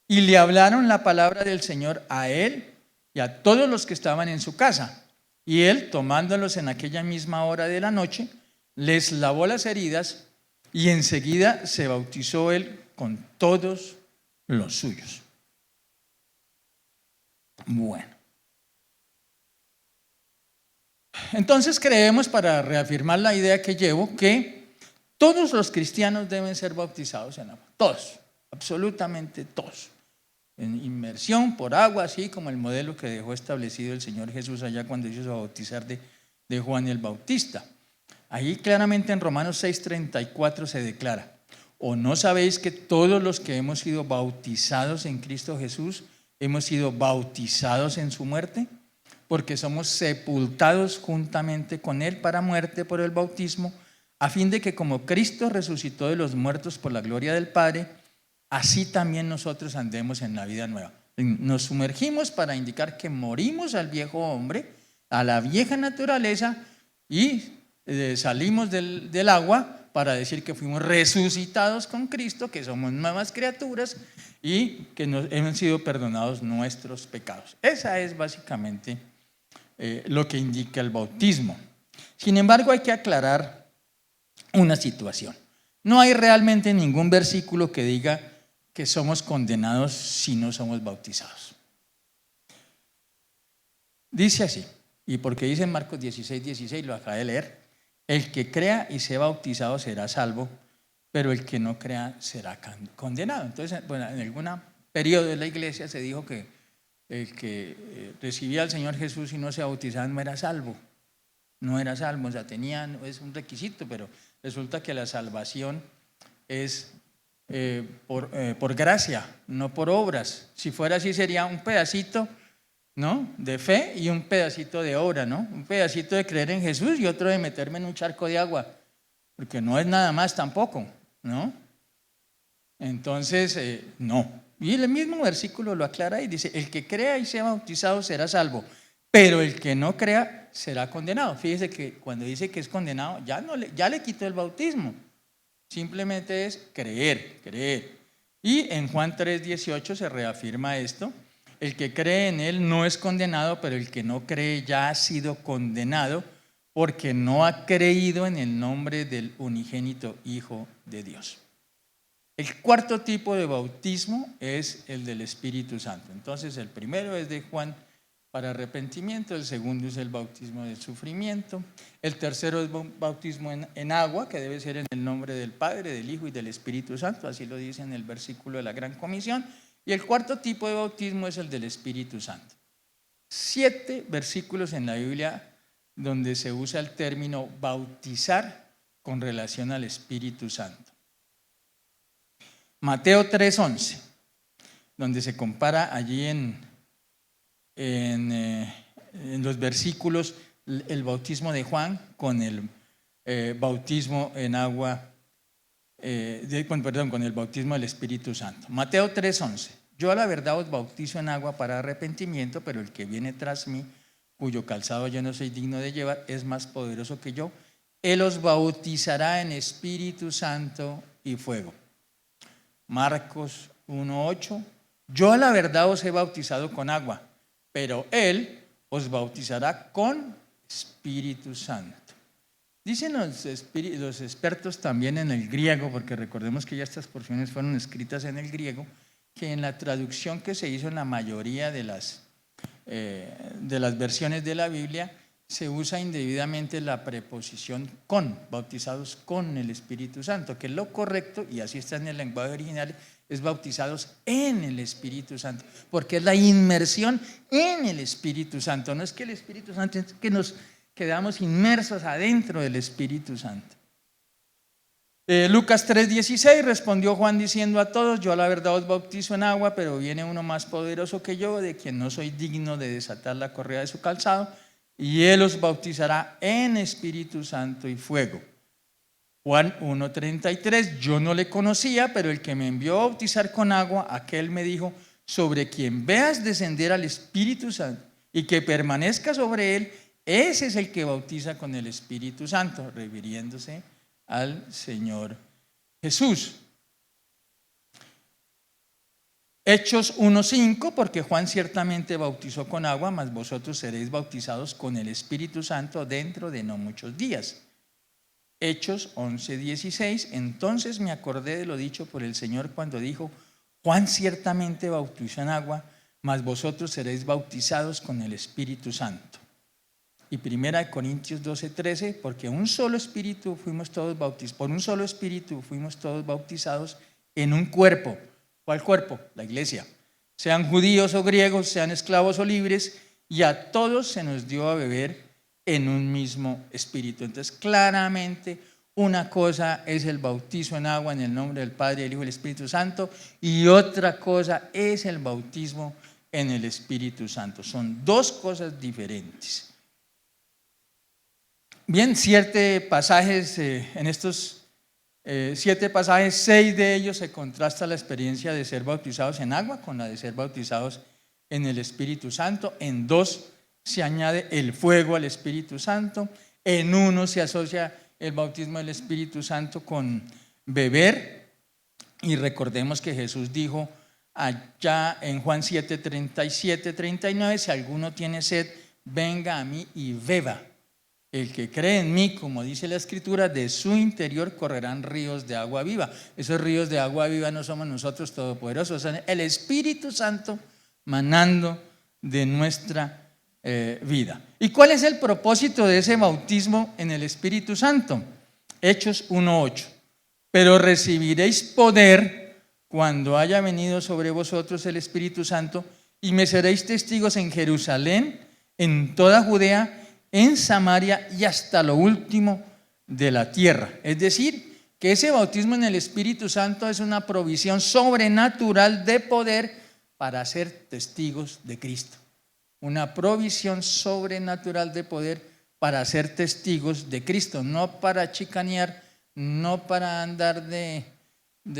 Y le hablaron la palabra del Señor a él y a todos los que estaban en su casa. Y él, tomándolos en aquella misma hora de la noche, les lavó las heridas y enseguida se bautizó él con todos los suyos. Bueno. Entonces creemos, para reafirmar la idea que llevo, que todos los cristianos deben ser bautizados en agua. Todos, absolutamente todos. En inmersión por agua, así como el modelo que dejó establecido el Señor Jesús allá cuando hizo bautizar de Juan el Bautista. Ahí claramente en Romanos 6:34 se declara, ¿o no sabéis que todos los que hemos sido bautizados en Cristo Jesús hemos sido bautizados en su muerte? Porque somos sepultados juntamente con él para muerte por el bautismo, a fin de que como Cristo resucitó de los muertos por la gloria del Padre, así también nosotros andemos en la vida nueva. Nos sumergimos para indicar que morimos al viejo hombre, a la vieja naturaleza, y salimos del agua para decir que fuimos resucitados con Cristo, que somos nuevas criaturas y que hemos sido perdonados nuestros pecados. Esa es básicamente lo que indica el bautismo. Sin embargo, hay que aclarar una situación. No hay realmente ningún versículo que diga que somos condenados si no somos bautizados. Dice así, y porque dice en Marcos 16, 16, lo acabé de leer, el que crea y sea bautizado será salvo, pero el que no crea será condenado. Entonces, bueno, en algún periodo de la iglesia se dijo que el que recibía al Señor Jesús y no se bautizaba no era salvo. No era salvo, o sea, es un requisito, pero resulta que la salvación es por gracia, no por obras. Si fuera así sería un pedacito, ¿no?, de fe y un pedacito de obra, ¿no? Un pedacito de creer en Jesús y otro de meterme en un charco de agua, porque no es nada más tampoco, ¿no? Entonces, no. Y el mismo versículo lo aclara y dice, el que crea y sea bautizado será salvo, pero el que no crea será condenado. Fíjese que cuando dice que es condenado, ya le quitó el bautismo. Simplemente es creer. Y en Juan 3:18 se reafirma esto. El que cree en él no es condenado, pero el que no cree ya ha sido condenado porque no ha creído en el nombre del unigénito Hijo de Dios. El cuarto tipo de bautismo es el del Espíritu Santo. Entonces el primero es de Juan para arrepentimiento, el segundo es el bautismo del sufrimiento, el tercero es bautismo en agua, que debe ser en el nombre del Padre, del Hijo y del Espíritu Santo, así lo dice en el versículo de la Gran Comisión, y el cuarto tipo de bautismo es el del Espíritu Santo. 7 versículos en la Biblia donde se usa el término bautizar con relación al Espíritu Santo. Mateo 3:11, donde se compara allí en los versículos el bautismo de Juan con el bautismo en agua, con el bautismo del Espíritu Santo. Mateo 3:11, yo a la verdad os bautizo en agua para arrepentimiento, pero el que viene tras mí, cuyo calzado yo no soy digno de llevar, es más poderoso que yo. Él os bautizará en Espíritu Santo y fuego. Marcos 1:8, yo a la verdad os he bautizado con agua, pero Él os bautizará con Espíritu Santo. Dicen los expertos también en el griego, porque recordemos que ya estas porciones fueron escritas en el griego, que en la traducción que se hizo en la mayoría de las versiones de la Biblia, se usa indebidamente la preposición con, bautizados con el Espíritu Santo, que es lo correcto, y así está en el lenguaje original, es bautizados en el Espíritu Santo, porque es la inmersión en el Espíritu Santo. No es que el Espíritu Santo, es que nos quedamos inmersos adentro del Espíritu Santo. Lucas 3:16, respondió Juan diciendo a todos: yo a la verdad os bautizo en agua, pero viene uno más poderoso que yo, de quien no soy digno de desatar la correa de su calzado, y él os bautizará en Espíritu Santo y fuego. Juan 1:33, yo no le conocía, pero el que me envió a bautizar con agua, aquel me dijo: sobre quien veas descender al Espíritu Santo y que permanezca sobre él, ese es el que bautiza con el Espíritu Santo, refiriéndose al Señor Jesús. Hechos 1:5, porque Juan ciertamente bautizó con agua, mas vosotros seréis bautizados con el Espíritu Santo dentro de no muchos días. Hechos 11:16, entonces me acordé de lo dicho por el Señor cuando dijo: Juan ciertamente bautizó en agua, mas vosotros seréis bautizados con el Espíritu Santo. Y 1 Corintios 12:13, porque un solo espíritu fuimos todos bautizados, por un solo espíritu fuimos todos bautizados en un cuerpo. ¿Cuál cuerpo? La iglesia. Sean judíos o griegos, sean esclavos o libres, y a todos se nos dio a beber en un mismo espíritu. Entonces, claramente, una cosa es el bautizo en agua en el nombre del Padre, del Hijo y del Espíritu Santo, y otra cosa es el bautismo en el Espíritu Santo. Son dos cosas diferentes. Bien, 7 pasajes, en estos 7 pasajes, 6 de ellos se contrasta la experiencia de ser bautizados en agua con la de ser bautizados en el Espíritu Santo. En 2 se añade el fuego al Espíritu Santo. En 1 se asocia el bautismo del Espíritu Santo con beber. Y recordemos que Jesús dijo allá en Juan 7:37-39, si alguno tiene sed, venga a mí y beba. El que cree en mí, como dice la Escritura, de su interior correrán ríos de agua viva. Esos ríos de agua viva no somos nosotros todopoderosos, son el Espíritu Santo manando de nuestra vida. ¿Y cuál es el propósito de ese bautismo en el Espíritu Santo? Hechos 1:8. Pero recibiréis poder cuando haya venido sobre vosotros el Espíritu Santo, y me seréis testigos en Jerusalén, en toda Judea, en Samaria y hasta lo último de la tierra. Es decir, que ese bautismo en el Espíritu Santo es una provisión sobrenatural de poder para ser testigos de Cristo. Una provisión sobrenatural de poder para ser testigos de Cristo, no para chicanear, no para andar de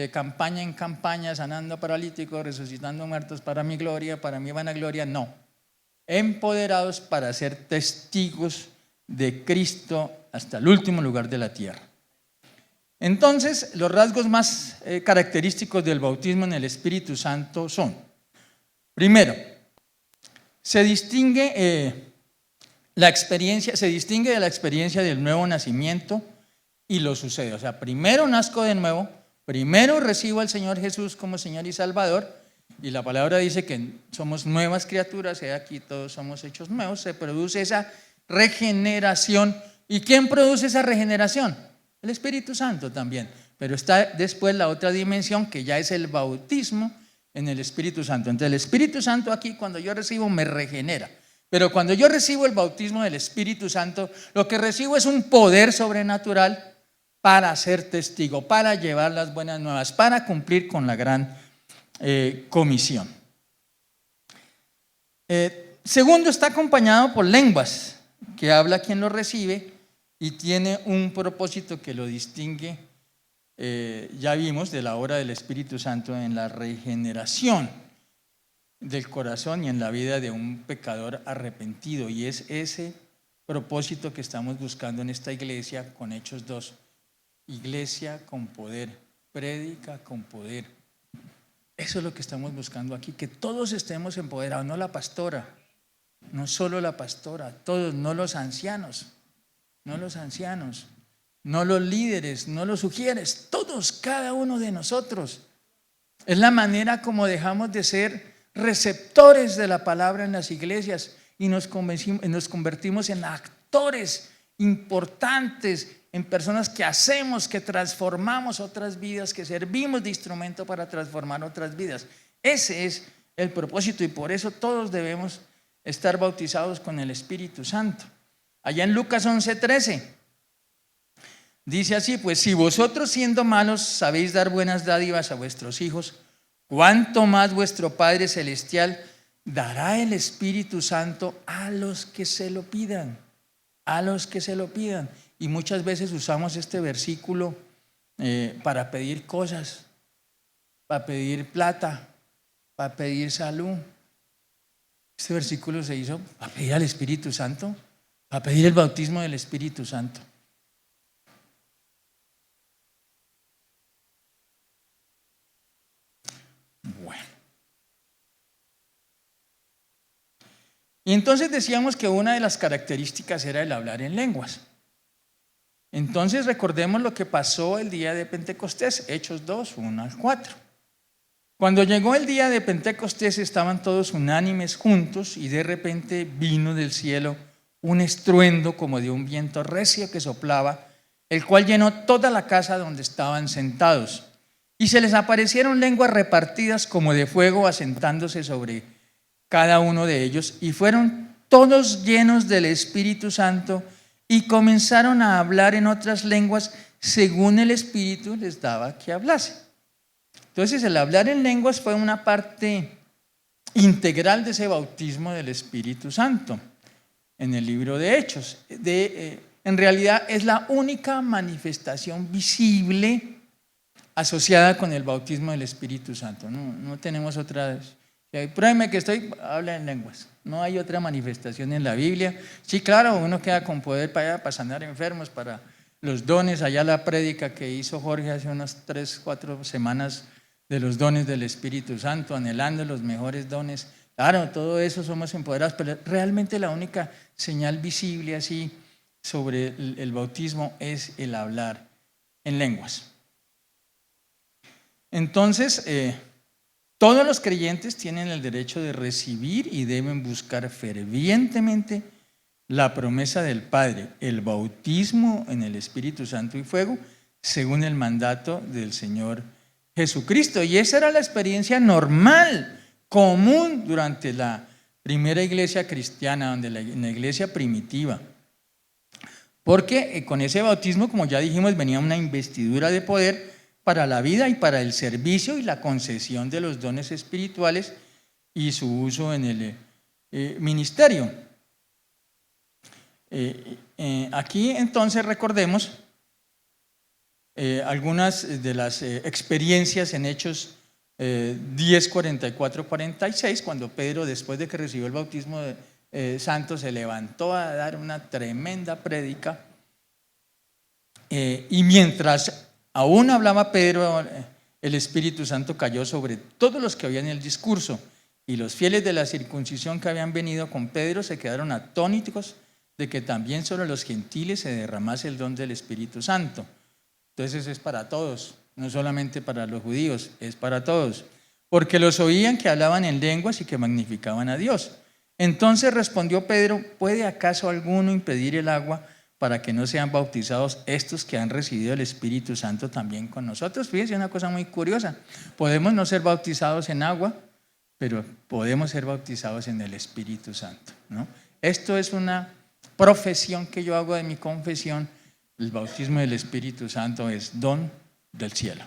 campaña en campaña, sanando paralíticos, resucitando muertos para mi gloria, para mi vanagloria, no. Empoderados para ser testigos de Cristo hasta el último lugar de la tierra. Entonces, los rasgos más característicos del bautismo en el Espíritu Santo son: primero, se distingue de la experiencia del nuevo nacimiento y lo sucede. O sea, primero nazco de nuevo, primero recibo al Señor Jesús como Señor y Salvador. Y la palabra dice que somos nuevas criaturas, aquí todos somos hechos nuevos, se produce esa regeneración. ¿Y quién produce esa regeneración? El Espíritu Santo también. Pero está después la otra dimensión, que ya es el bautismo en el Espíritu Santo. Entonces el Espíritu Santo aquí, cuando yo recibo, me regenera. Pero cuando yo recibo el bautismo del Espíritu Santo, lo que recibo es un poder sobrenatural para ser testigo, para llevar las buenas nuevas, para cumplir con la gran comisión. Segundo, está acompañado por lenguas, que habla quien lo recibe y tiene un propósito que lo distingue, ya vimos, de la obra del Espíritu Santo en la regeneración del corazón y en la vida de un pecador arrepentido. Y es ese propósito que estamos buscando en esta iglesia con Hechos 2. Iglesia con poder, prédica con poder. Eso es lo que estamos buscando aquí, que todos estemos empoderados, no la pastora, no solo la pastora, todos, no los ancianos, no los líderes, no los sugieres, todos, cada uno de nosotros. Es la manera como dejamos de ser receptores de la palabra en las iglesias y nos convertimos en actores importantes, en personas que hacemos, que transformamos otras vidas, que servimos de instrumento para transformar otras vidas. Ese es el propósito y por eso todos debemos estar bautizados con el Espíritu Santo. Allá en Lucas 11:13 dice así: pues si vosotros siendo malos sabéis dar buenas dádivas a vuestros hijos, ¿cuánto más vuestro Padre Celestial dará el Espíritu Santo a los que se lo pidan? A los que se lo pidan. Y muchas veces usamos este versículo para pedir cosas, para pedir plata, para pedir salud. Este versículo se hizo para pedir al Espíritu Santo, para pedir el bautismo del Espíritu Santo. Bueno. Y entonces decíamos que una de las características era el hablar en lenguas. Entonces recordemos lo que pasó el día de Pentecostés, Hechos 2, 1 al 4. Cuando llegó el día de Pentecostés estaban todos unánimes juntos y de repente vino del cielo un estruendo como de un viento recio que soplaba, el cual llenó toda la casa donde estaban sentados. Y se les aparecieron lenguas repartidas como de fuego asentándose sobre cada uno de ellos, y fueron todos llenos del Espíritu Santo y comenzaron a hablar en otras lenguas según el Espíritu les daba que hablase. Entonces el hablar en lenguas fue una parte integral de ese bautismo del Espíritu Santo en el libro de Hechos. En realidad es la única manifestación visible asociada con el bautismo del Espíritu Santo. No tenemos otra. Pruébeme que habla en lenguas. No hay otra manifestación en la Biblia. Sí, claro, uno queda con poder para sanar enfermos, para los dones. Allá la prédica que hizo Jorge hace unas 3-4 semanas de los dones del Espíritu Santo, anhelando los mejores dones. Claro, todo eso somos empoderados, pero realmente la única señal visible así sobre el bautismo es el hablar en lenguas. Entonces, todos los creyentes tienen el derecho de recibir y deben buscar fervientemente la promesa del Padre, el bautismo en el Espíritu Santo y fuego, según el mandato del Señor Jesucristo. Y esa era la experiencia normal, común durante la primera iglesia cristiana, en la iglesia primitiva. Porque con ese bautismo, como ya dijimos, venía una investidura de poder para la vida y para el servicio y la concesión de los dones espirituales y su uso en el ministerio. Aquí entonces recordemos algunas de las experiencias en Hechos 10, 44, 46, cuando Pedro, después de que recibió el bautismo santo, se levantó a dar una tremenda prédica y mientras aún hablaba Pedro, el Espíritu Santo cayó sobre todos los que oían el discurso, y los fieles de la circuncisión que habían venido con Pedro se quedaron atónitos de que también sobre los gentiles se derramase el don del Espíritu Santo. Entonces es para todos, no solamente para los judíos, es para todos, porque los oían que hablaban en lenguas y que magnificaban a Dios. Entonces respondió Pedro: ¿puede acaso alguno impedir el agua para que no sean bautizados estos que han recibido el Espíritu Santo también con nosotros? Fíjense, una cosa muy curiosa. Podemos no ser bautizados en agua, pero podemos ser bautizados en el Espíritu Santo, ¿no? Esto es una profesión que yo hago de mi confesión. El bautismo del Espíritu Santo es don del cielo.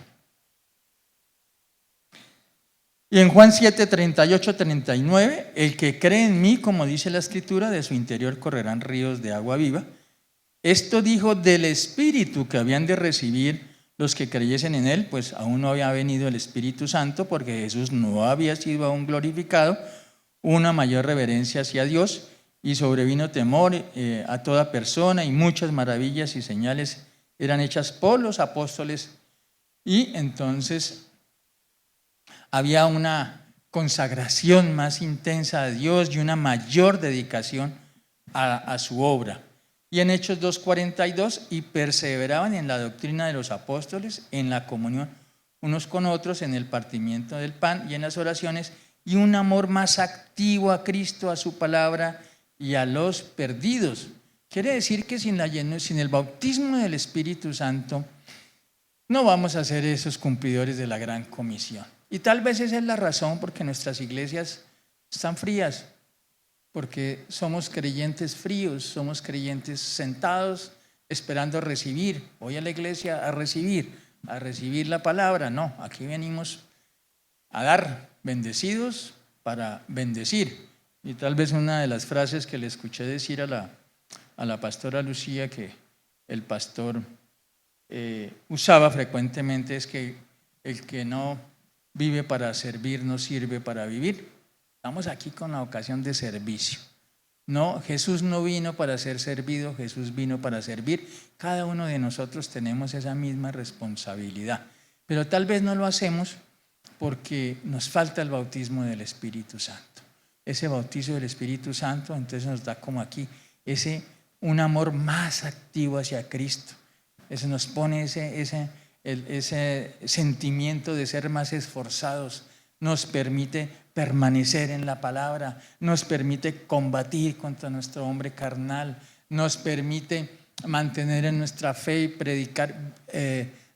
Y en Juan 7, 38, 39, el que cree en mí, como dice la Escritura, de su interior correrán ríos de agua viva. Esto dijo del Espíritu que habían de recibir los que creyesen en él, pues aún no había venido el Espíritu Santo, porque Jesús no había sido aún glorificado. Una mayor reverencia hacia Dios, y sobrevino temor a toda persona, y muchas maravillas y señales eran hechas por los apóstoles. Y entonces había una consagración más intensa a Dios y una mayor dedicación a su obra. Y en Hechos 2:42, y perseveraban en la doctrina de los apóstoles, en la comunión unos con otros, en el partimiento del pan y en las oraciones, y un amor más activo a Cristo, a su palabra y a los perdidos. Quiere decir que sin el bautismo del Espíritu Santo no vamos a ser esos cumplidores de la gran comisión. Y tal vez esa es la razón porque nuestras iglesias están frías, porque somos creyentes fríos, somos creyentes sentados esperando recibir. Voy a la iglesia a recibir la palabra. No, aquí venimos a dar, bendecidos para bendecir. Y tal vez una de las frases que le escuché decir a la pastora Lucía, que el pastor usaba frecuentemente, es que el que no vive para servir no sirve para vivir. Estamos aquí con la ocasión de servicio. No, Jesús no vino para ser servido, Jesús vino para servir. Cada uno de nosotros tenemos esa misma responsabilidad, pero tal vez no lo hacemos porque nos falta el bautismo del Espíritu Santo. Ese bautizo del Espíritu Santo entonces nos da como aquí un amor más activo hacia Cristo. Eso nos pone ese sentimiento de ser más esforzados, nos permite permanecer en la palabra, nos permite combatir contra nuestro hombre carnal, nos permite mantener en nuestra fe y predicar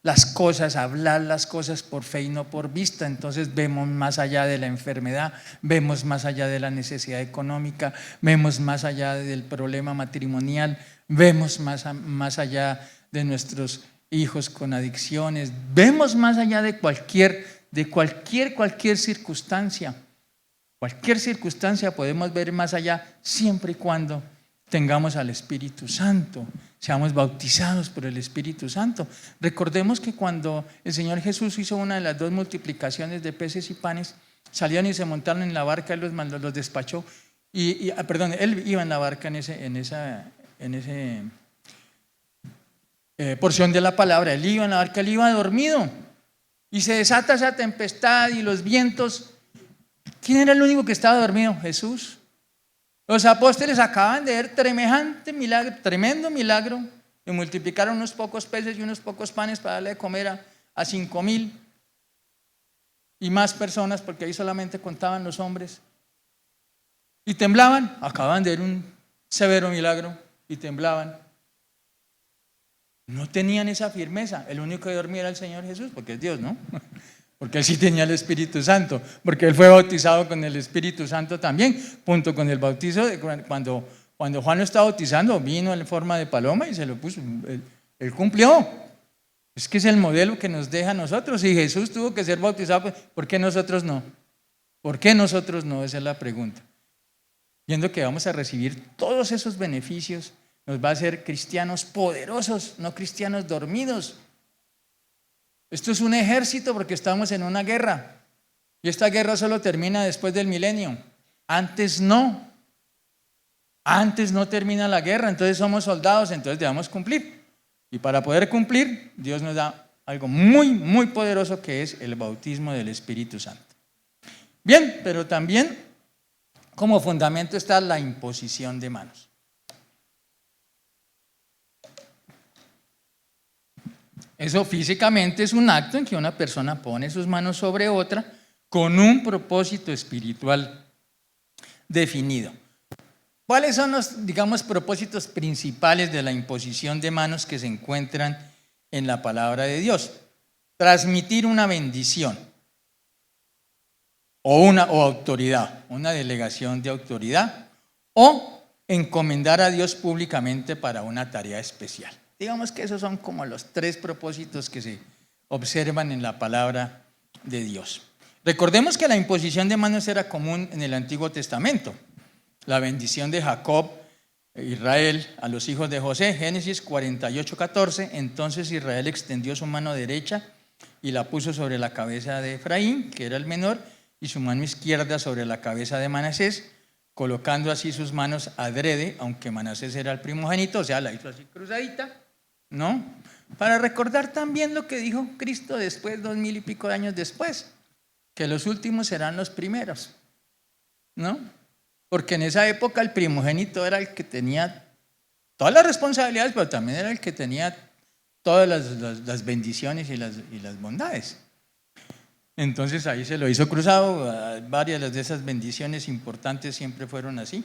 las cosas, hablar las cosas por fe y no por vista. Entonces vemos más allá de la enfermedad, vemos más allá de la necesidad económica, vemos más allá del problema matrimonial, vemos más allá de nuestros hijos con adicciones, vemos más allá de cualquier circunstancia. Cualquier circunstancia podemos ver más allá siempre y cuando tengamos al Espíritu Santo, seamos bautizados por el Espíritu Santo. Recordemos que cuando el Señor Jesús hizo una de las 2 multiplicaciones de peces y panes, salieron y se montaron en la barca, Él los despachó. Él iba en la barca en esa porción de la palabra. Él iba en la barca, él iba dormido. Y se desata esa tempestad y los vientos. ¿Quién era el único que estaba dormido? Jesús. Los apóstoles acaban de ver tremendo milagro, y multiplicaron unos pocos peces y unos pocos panes para darle de comer a 5,000 y más personas, porque ahí solamente contaban los hombres. Y temblaban, acaban de ver un severo milagro y temblaban. No tenían esa firmeza. El único que dormía era el Señor Jesús, porque es Dios, ¿no? Porque Él sí tenía el Espíritu Santo, porque Él fue bautizado con el Espíritu Santo también, junto con el bautizo. Cuando Juan lo estaba bautizando, vino en forma de paloma y se lo puso. Él cumplió. Es que es el modelo que nos deja a nosotros. Y Jesús tuvo que ser bautizado, ¿por qué nosotros no? ¿Por qué nosotros no? Esa es la pregunta. Viendo que vamos a recibir todos esos beneficios, nos va a hacer cristianos poderosos, no cristianos dormidos. Esto es un ejército porque estamos en una guerra. Y esta guerra solo termina después del milenio. Antes no. Antes no termina la guerra. Entonces somos soldados, entonces debemos cumplir. Y para poder cumplir, Dios nos da algo muy, muy poderoso, que es el bautismo del Espíritu Santo. Bien, pero también como fundamento está la imposición de manos. Eso físicamente es un acto en que una persona pone sus manos sobre otra con un propósito espiritual definido. ¿Cuáles son los, propósitos principales de la imposición de manos que se encuentran en la palabra de Dios? Transmitir una bendición o autoridad, una delegación de autoridad, o encomendar a Dios públicamente para una tarea especial. Digamos que esos son como los 3 propósitos que se observan en la palabra de Dios. Recordemos que la imposición de manos era común en el Antiguo Testamento. La bendición de Jacob, Israel, a los hijos de José, Génesis 48:14. Entonces Israel extendió su mano derecha y la puso sobre la cabeza de Efraín, que era el menor, y su mano izquierda sobre la cabeza de Manasés, colocando así sus manos adrede, aunque Manasés era el primogénito, o sea, la hizo así cruzadita, ¿no? Para recordar también lo que dijo Cristo después, 2000 y pico de años después, que los últimos serán los primeros, ¿no? Porque en esa época el primogénito era el que tenía todas las responsabilidades, pero también era el que tenía todas las bendiciones y las bondades. Entonces ahí se lo hizo cruzado. Varias de esas bendiciones importantes siempre fueron así.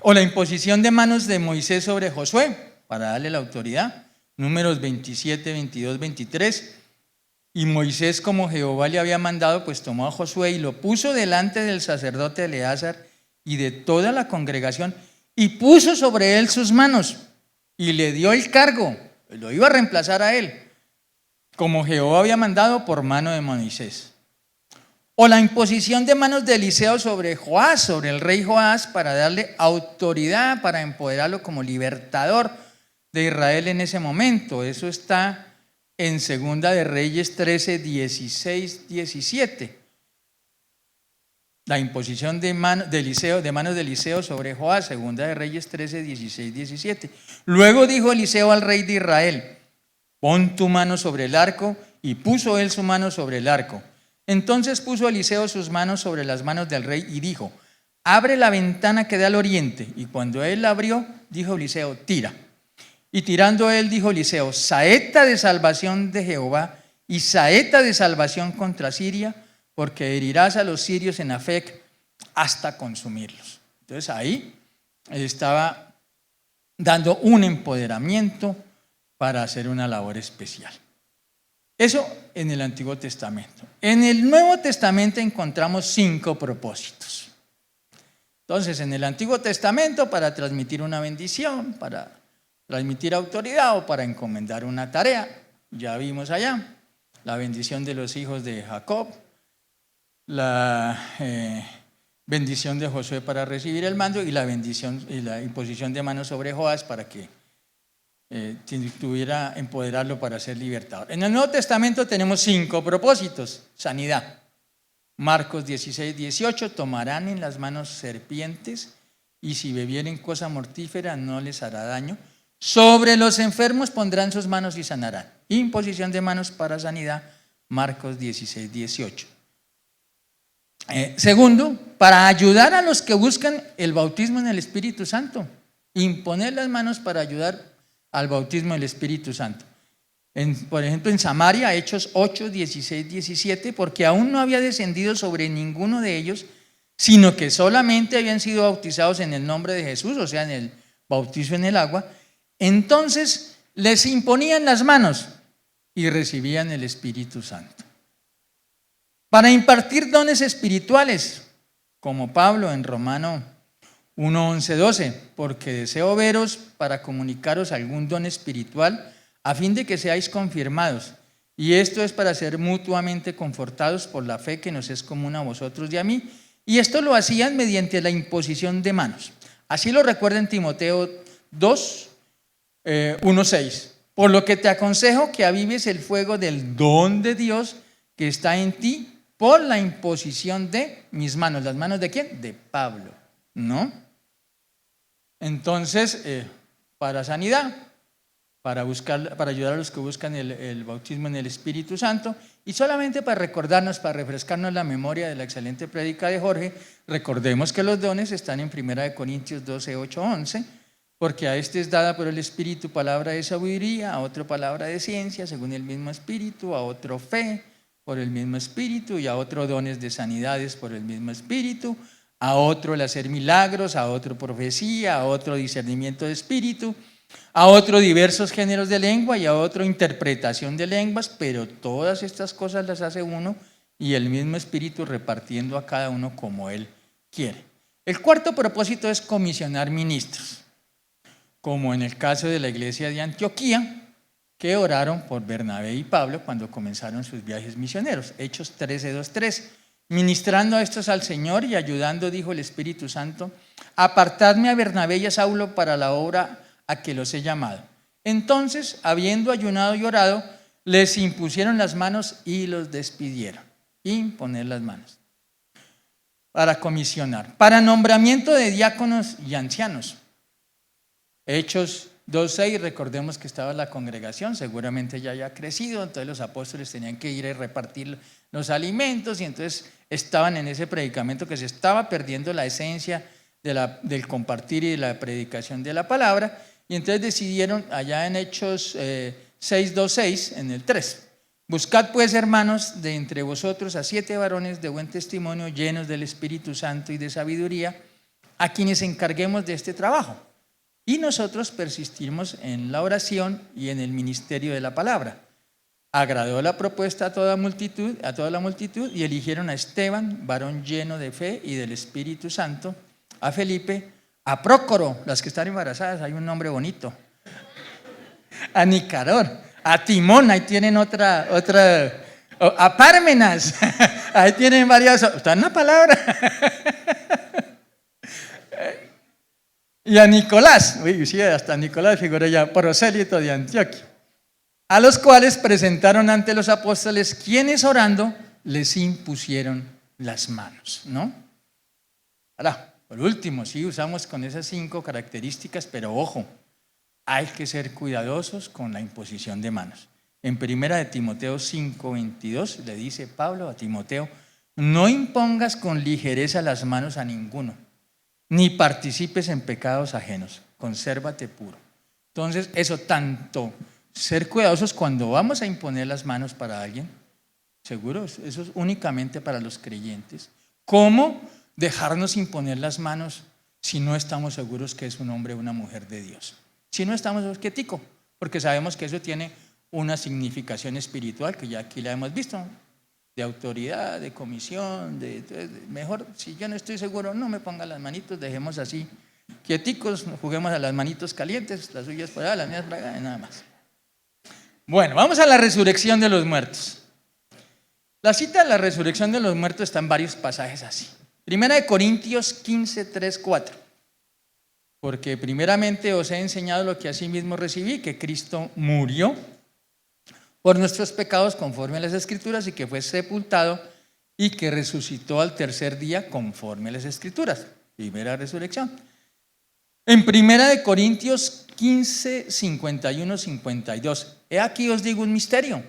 O la imposición de manos de Moisés sobre Josué para darle la autoridad. Números 27, 22, 23. Y Moisés, como Jehová le había mandado, pues tomó a Josué y lo puso delante del sacerdote Eleazar y de toda la congregación, y puso sobre él sus manos y le dio el cargo, lo iba a reemplazar a él, como Jehová había mandado por mano de Moisés. O la imposición de manos de Eliseo sobre Joás, sobre el rey Joás, para darle autoridad, para empoderarlo como libertador de Israel en ese momento. Eso está en Segunda de Reyes 13, 16, 17. La imposición de manos de Eliseo sobre Joás, Segunda de Reyes 13, 16, 17. Luego dijo Eliseo al rey de Israel: pon tu mano sobre el arco, y puso él su mano sobre el arco. Entonces puso Eliseo sus manos sobre las manos del rey y dijo: abre la ventana que da al oriente. Y cuando él la abrió, dijo Eliseo: tira. Y tirando él, dijo Eliseo: saeta de salvación de Jehová y saeta de salvación contra Siria, porque herirás a los sirios en Afec hasta consumirlos. Entonces ahí estaba dando un empoderamiento para hacer una labor especial. Eso en el Antiguo Testamento. En el Nuevo Testamento encontramos 5 propósitos. Entonces, en el Antiguo Testamento, para transmitir una bendición, para transmitir autoridad o para encomendar una tarea, ya vimos allá la bendición de los hijos de Jacob, la bendición de Josué para recibir el mando y la bendición y la imposición de manos sobre Joás para que tuviera empoderarlo para ser libertador. En el Nuevo Testamento tenemos 5 propósitos. Sanidad. Marcos 16, 18, tomarán en las manos serpientes y si bebieren cosa mortífera no les hará daño. Sobre los enfermos pondrán sus manos y sanarán. Imposición de manos para sanidad, Marcos 16, 18. Segundo, para ayudar a los que buscan el bautismo en el Espíritu Santo. Imponer las manos para ayudar al bautismo del Espíritu Santo. Por ejemplo, en Samaria, Hechos 8, 16, 17, porque aún no había descendido sobre ninguno de ellos, sino que solamente habían sido bautizados en el nombre de Jesús, o sea, en el bautizo en el agua. Entonces les imponían las manos y recibían el Espíritu Santo. Para impartir dones espirituales, como Pablo en Romano 1, 11, 12, porque deseo veros para comunicaros algún don espiritual a fin de que seáis confirmados. Y esto es para ser mutuamente confortados por la fe que nos es común a vosotros y a mí. Y esto lo hacían mediante la imposición de manos. Así lo recuerda en Timoteo 2, 1, 6. Por lo que te aconsejo que avives el fuego del don de Dios que está en ti por la imposición de mis manos. ¿Las manos de quién? De Pablo, ¿no? Entonces, para sanidad, para ayudar a los que buscan el bautismo en el Espíritu Santo, y solamente para recordarnos, para refrescarnos la memoria de la excelente prédica de Jorge, recordemos que los dones están en 1 Corintios 12, 8, 11, porque a este es dada por el Espíritu palabra de sabiduría, a otro palabra de ciencia, según el mismo Espíritu, a otro fe, por el mismo Espíritu, y a otro dones de sanidades por el mismo Espíritu, a otro el hacer milagros, a otro profecía, a otro discernimiento de espíritu, a otro diversos géneros de lengua y a otro interpretación de lenguas, pero todas estas cosas las hace uno y el mismo Espíritu repartiendo a cada uno como Él quiere. El cuarto propósito es comisionar ministros, como en el caso de la iglesia de Antioquía, que oraron por Bernabé y Pablo cuando comenzaron sus viajes misioneros. Hechos 13, 2, 3. Ministrando a estos al Señor y ayudando, dijo el Espíritu Santo, apartadme a Bernabé y a Saulo para la obra a que los he llamado. Entonces, habiendo ayunado y orado, les impusieron las manos y los despidieron. Imponer las manos. Para comisionar. Para nombramiento de diáconos y ancianos. Hechos 2:6, recordemos que estaba la congregación, seguramente ya haya crecido, entonces los apóstoles tenían que ir a repartir los alimentos y entonces estaban en ese predicamento que se estaba perdiendo la esencia del compartir y de la predicación de la palabra. Y entonces decidieron allá en Hechos 6:2-6, en el 3, buscad pues, hermanos, de entre vosotros a 7 varones de buen testimonio, llenos del Espíritu Santo y de sabiduría, a quienes encarguemos de este trabajo. Y nosotros persistimos en la oración y en el ministerio de la palabra. Agradó la propuesta a toda la multitud, y eligieron a Esteban, varón lleno de fe y del Espíritu Santo, a Felipe, a Prócoro, las que están embarazadas, hay un nombre bonito, a Nicanor, a Timón, ahí tienen otra, a Pármenas, ahí tienen varias, está en la palabra, y a Nicolás, uy, sí, hasta Nicolás figura ya, prosélito de Antioquia, a los cuales presentaron ante los apóstoles, quienes orando les impusieron las manos, ¿no? Ahora, por último, sí usamos con esas 5 características, pero ojo, hay que ser cuidadosos con la imposición de manos. En 1 de Timoteo 5:22 le dice Pablo a Timoteo, no impongas con ligereza las manos a ninguno, ni participes en pecados ajenos, consérvate puro. Entonces, eso tanto, ser cuidadosos cuando vamos a imponer las manos para alguien, seguro, eso es únicamente para los creyentes, como dejarnos imponer las manos si no estamos seguros que es un hombre o una mujer de Dios. Si no estamos quietico, porque sabemos que eso tiene una significación espiritual que ya aquí la hemos visto, de autoridad, de comisión, mejor, si yo no estoy seguro, no me ponga las manitos, dejemos así quieticos, juguemos a las manitos calientes, las suyas por allá, las mías por allá, y nada más. Bueno, vamos a la resurrección de los muertos. La cita de la resurrección de los muertos está en varios pasajes así. 1 de Corintios 15:3-4. Porque primeramente os he enseñado lo que asimismo recibí, que Cristo murió por nuestros pecados conforme a las Escrituras y que fue sepultado y que resucitó al tercer día conforme a las Escrituras. Primera resurrección. En 1 de Corintios 15:51-52. He aquí os digo un misterio.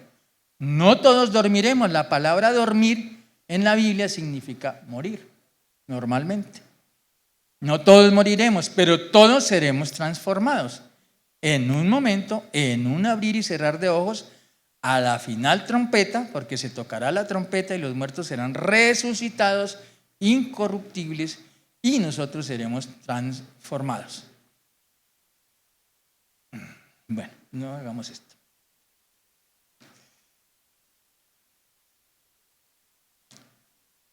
No todos dormiremos. La palabra dormir en la Biblia significa morir, normalmente. No todos moriremos, pero todos seremos transformados. En un momento, en un abrir y cerrar de ojos, a la final trompeta, porque se tocará la trompeta y los muertos serán resucitados, incorruptibles, y nosotros seremos transformados. Bueno, no hagamos esto.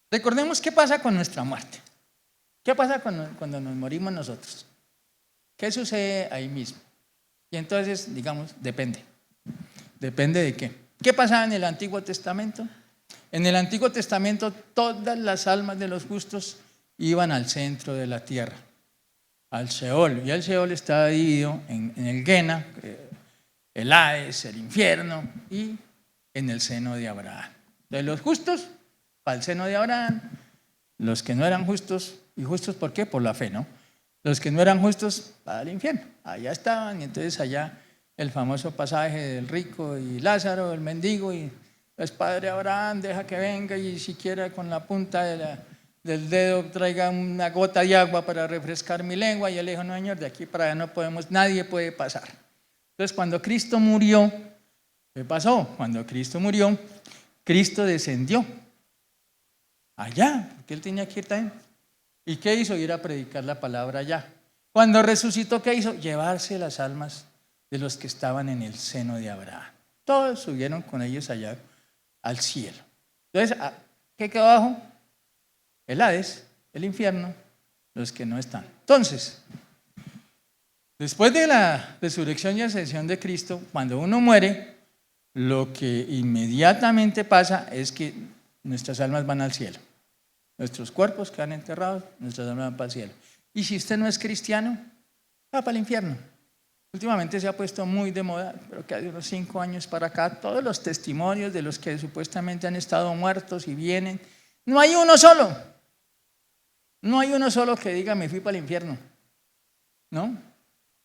Recordemos qué pasa con nuestra muerte. ¿Qué pasa cuando nos morimos nosotros? ¿Qué sucede ahí mismo? Y entonces, digamos, depende. ¿Depende de qué? ¿Qué pasaba en el Antiguo Testamento? En el Antiguo Testamento todas las almas de los justos iban al centro de la tierra, al Sheol. Y el Sheol estaba dividido en el Gena, el Hades, el infierno, y en el seno de Abraham. Entonces los justos, para el seno de Abraham, los que no eran justos, ¿y justos por qué? Por la fe, ¿no? Los que no eran justos, para el infierno. Allá estaban, y entonces allá el famoso pasaje del rico y Lázaro, el mendigo, y pues padre Abraham, deja que venga y siquiera con la punta del dedo traiga una gota de agua para refrescar mi lengua. Y él dijo, no señor, de aquí para allá no podemos, nadie puede pasar. Entonces cuando Cristo murió, ¿qué pasó? Cuando Cristo murió, Cristo descendió allá, porque él tenía que ir también. ¿Y qué hizo? Ir a predicar la palabra allá. Cuando resucitó, ¿qué hizo? Llevarse las almas de los que estaban en el seno de Abraham. Todos subieron con ellos allá al cielo. Entonces, ¿qué quedó abajo? El Hades, el infierno, los que no están. Entonces, después de la resurrección y ascensión de Cristo, cuando uno muere, lo que inmediatamente pasa es que nuestras almas van al cielo. Nuestros cuerpos quedan enterrados, nuestras almas van para el cielo. Y si usted no es cristiano, va para el infierno. Últimamente se ha puesto muy de moda, pero que hace unos 5 años para acá, todos los testimonios de los que supuestamente han estado muertos y vienen. No hay uno solo. No hay uno solo que diga, me fui para el infierno. ¿No?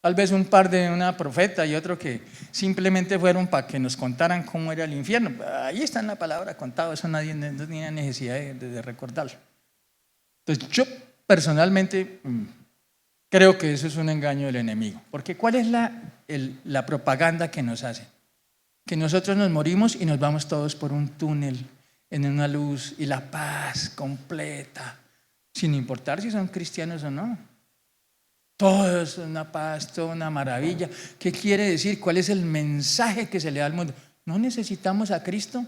Tal vez un par de una profeta y otro que simplemente fueron para que nos contaran cómo era el infierno. Ahí está en la palabra contado, eso nadie no tenía necesidad de recordarlo. Entonces yo personalmente creo que eso es un engaño del enemigo. Porque ¿cuál es la propaganda que nos hacen? Que nosotros nos morimos y nos vamos todos por un túnel en una luz y la paz completa, sin importar si son cristianos o no. Todo es una paz, toda una maravilla. ¿Qué quiere decir? ¿Cuál es el mensaje que se le da al mundo? No necesitamos a Cristo,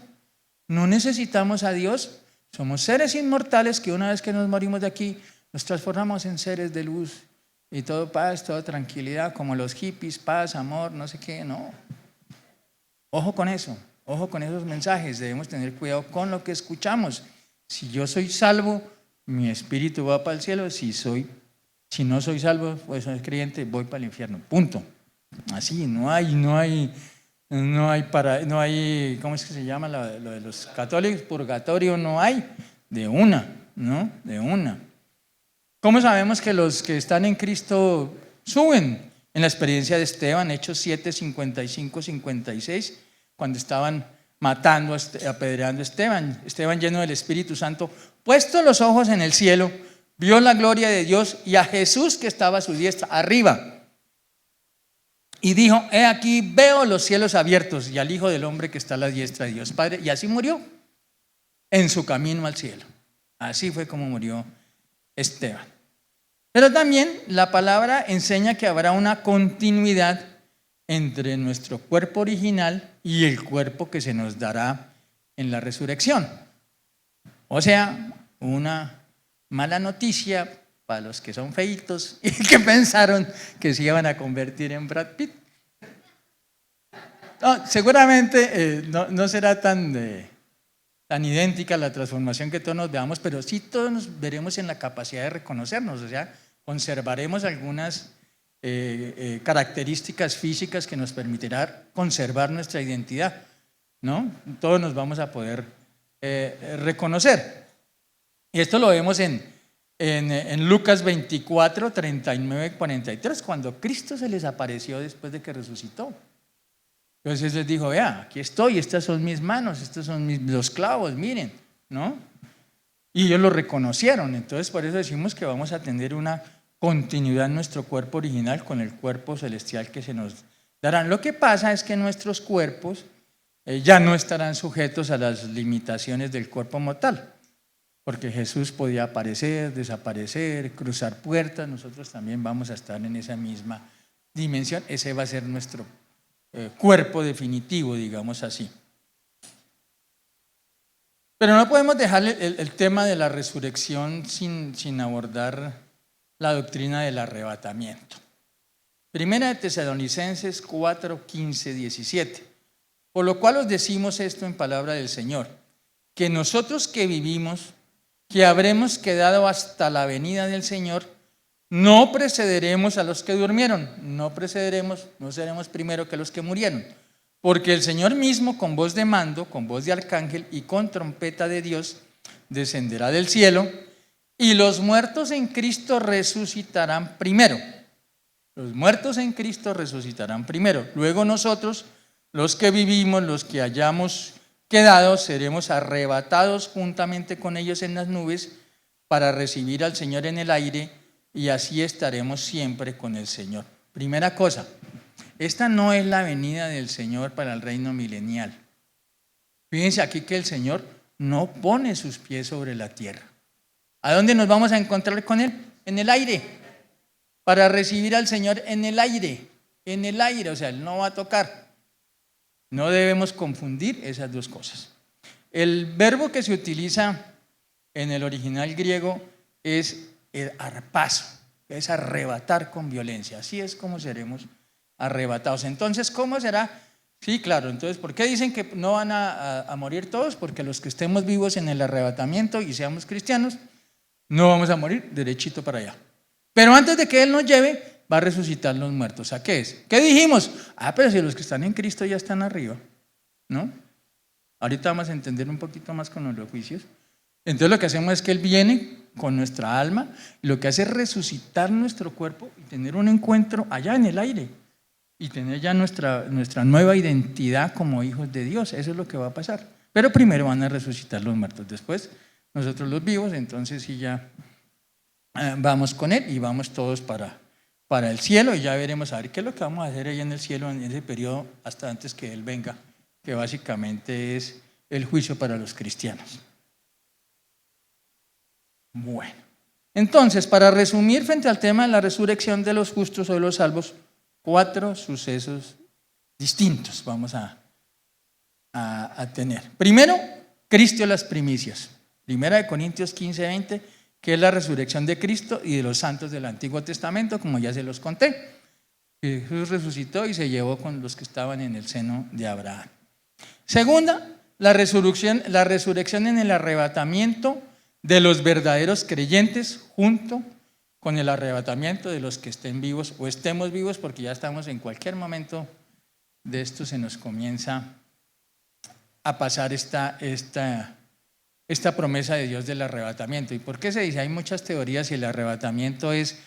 no necesitamos a Dios. Somos seres inmortales que una vez que nos morimos de aquí, nos transformamos en seres de luz y todo paz, toda tranquilidad, como los hippies, paz, amor, no sé qué, no. Ojo con eso, ojo con esos mensajes. Debemos tener cuidado con lo que escuchamos. Si yo soy salvo, mi espíritu va para el cielo. Si no soy salvo, pues soy creyente, voy para el infierno. Punto. Así, no hay, ¿cómo es que se llama lo de los católicos? Purgatorio no hay. De una, ¿no? De una. ¿Cómo sabemos que los que están en Cristo suben? En la experiencia de Esteban, Hechos 7, 55, 56, cuando estaban matando, apedreando a Esteban. Esteban, lleno del Espíritu Santo, puesto los ojos en el cielo, vio la gloria de Dios y a Jesús que estaba a su diestra, arriba. Y dijo, he aquí, veo los cielos abiertos y al Hijo del Hombre que está a la diestra de Dios Padre. Y así murió en su camino al cielo. Así fue como murió Esteban. Pero también la palabra enseña que habrá una continuidad entre nuestro cuerpo original y el cuerpo que se nos dará en la resurrección. O sea, una mala noticia para los que son feitos y que pensaron que se iban a convertir en Brad Pitt. No, seguramente no será tan idéntica la transformación que todos nos veamos, pero sí todos nos veremos en la capacidad de reconocernos, o sea, conservaremos algunas características físicas que nos permitirá conservar nuestra identidad, ¿no? Todos nos vamos a poder reconocer. Y esto lo vemos en Lucas 24, 39, 43, cuando Cristo se les apareció después de que resucitó. Entonces les dijo, vea, aquí estoy, estas son mis manos, estos son los clavos, miren, ¿no? Y ellos lo reconocieron. Entonces por eso decimos que vamos a tener una continuidad en nuestro cuerpo original con el cuerpo celestial que se nos darán. Lo que pasa es que nuestros cuerpos ya no estarán sujetos a las limitaciones del cuerpo mortal, porque Jesús podía aparecer, desaparecer, cruzar puertas. Nosotros también vamos a estar en esa misma dimensión. Ese va a ser nuestro cuerpo definitivo, digamos así. Pero no podemos dejar el tema de la resurrección sin abordar la doctrina del arrebatamiento. Primera de Tesalonicenses 4, 15, 17. Por lo cual os decimos esto en palabra del Señor, que nosotros que vivimos, que habremos quedado hasta la venida del Señor, no precederemos a los que durmieron, no seremos primero que los que murieron, porque el Señor mismo con voz de mando, con voz de arcángel y con trompeta de Dios descenderá del cielo y los muertos en Cristo resucitarán primero. Los muertos en Cristo resucitarán primero. Luego nosotros, los que vivimos, los que hayamos quedado, seremos arrebatados juntamente con ellos en las nubes para recibir al Señor en el aire y así estaremos siempre con el Señor. Primera cosa, esta no es la venida del Señor para el reino milenial. Fíjense aquí que el Señor no pone sus pies sobre la tierra. ¿A dónde nos vamos a encontrar con Él? En el aire. Para recibir al Señor en el aire, o sea, Él no va a tocar. No debemos confundir esas dos cosas. El verbo que se utiliza en el original griego es el arpazo, es arrebatar con violencia. Así es como seremos arrebatados. Entonces, ¿cómo será? Sí, claro. Entonces, ¿por qué dicen que no van a morir todos? Porque los que estemos vivos en el arrebatamiento y seamos cristianos, no vamos a morir derechito para allá. Pero antes de que Él nos lleve, va a resucitar los muertos. ¿A qué es? ¿Qué dijimos? Pero si los que están en Cristo ya están arriba, ¿no? Ahorita vamos a entender un poquito más con los juicios. Entonces lo que hacemos es que Él viene con nuestra alma y lo que hace es resucitar nuestro cuerpo y tener un encuentro allá en el aire y tener ya nuestra nueva identidad como hijos de Dios. Eso es lo que va a pasar. Pero primero van a resucitar los muertos, después nosotros los vivos, entonces sí ya vamos con Él y vamos todos para el cielo, y ya veremos a ver qué es lo que vamos a hacer ahí en el cielo en ese periodo hasta antes que Él venga, que básicamente es el juicio para los cristianos. Bueno, entonces, para resumir frente al tema de la resurrección de los justos o de los salvos, 4 sucesos distintos vamos a tener. Primero, Cristo y las primicias. 1 Corintios 15:20, que es la resurrección de Cristo y de los santos del Antiguo Testamento, como ya se los conté. Jesús resucitó y se llevó con los que estaban en el seno de Abraham. Segunda, la resurrección en el arrebatamiento de los verdaderos creyentes junto con el arrebatamiento de los que estén vivos o estemos vivos, porque ya estamos en cualquier momento de esto, se nos comienza a pasar esta promesa de Dios del arrebatamiento. ¿Y por qué se dice? Hay muchas teorías si el arrebatamiento es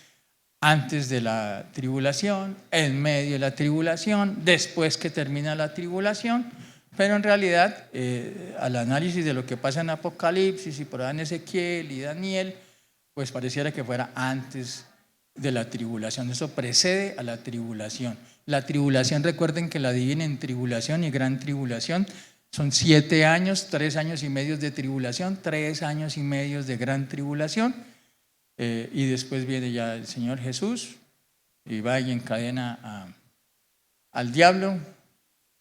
antes de la tribulación, en medio de la tribulación, después que termina la tribulación, pero en realidad al análisis de lo que pasa en Apocalipsis y por ahí en Ezequiel y Daniel, pues pareciera que fuera antes de la tribulación. Eso precede a la tribulación. La tribulación, recuerden que la dividen en tribulación y gran tribulación. Son 7 años, 3 años y medio de tribulación, 3 años y medio de gran tribulación, y después viene ya el Señor Jesús y va y encadena al diablo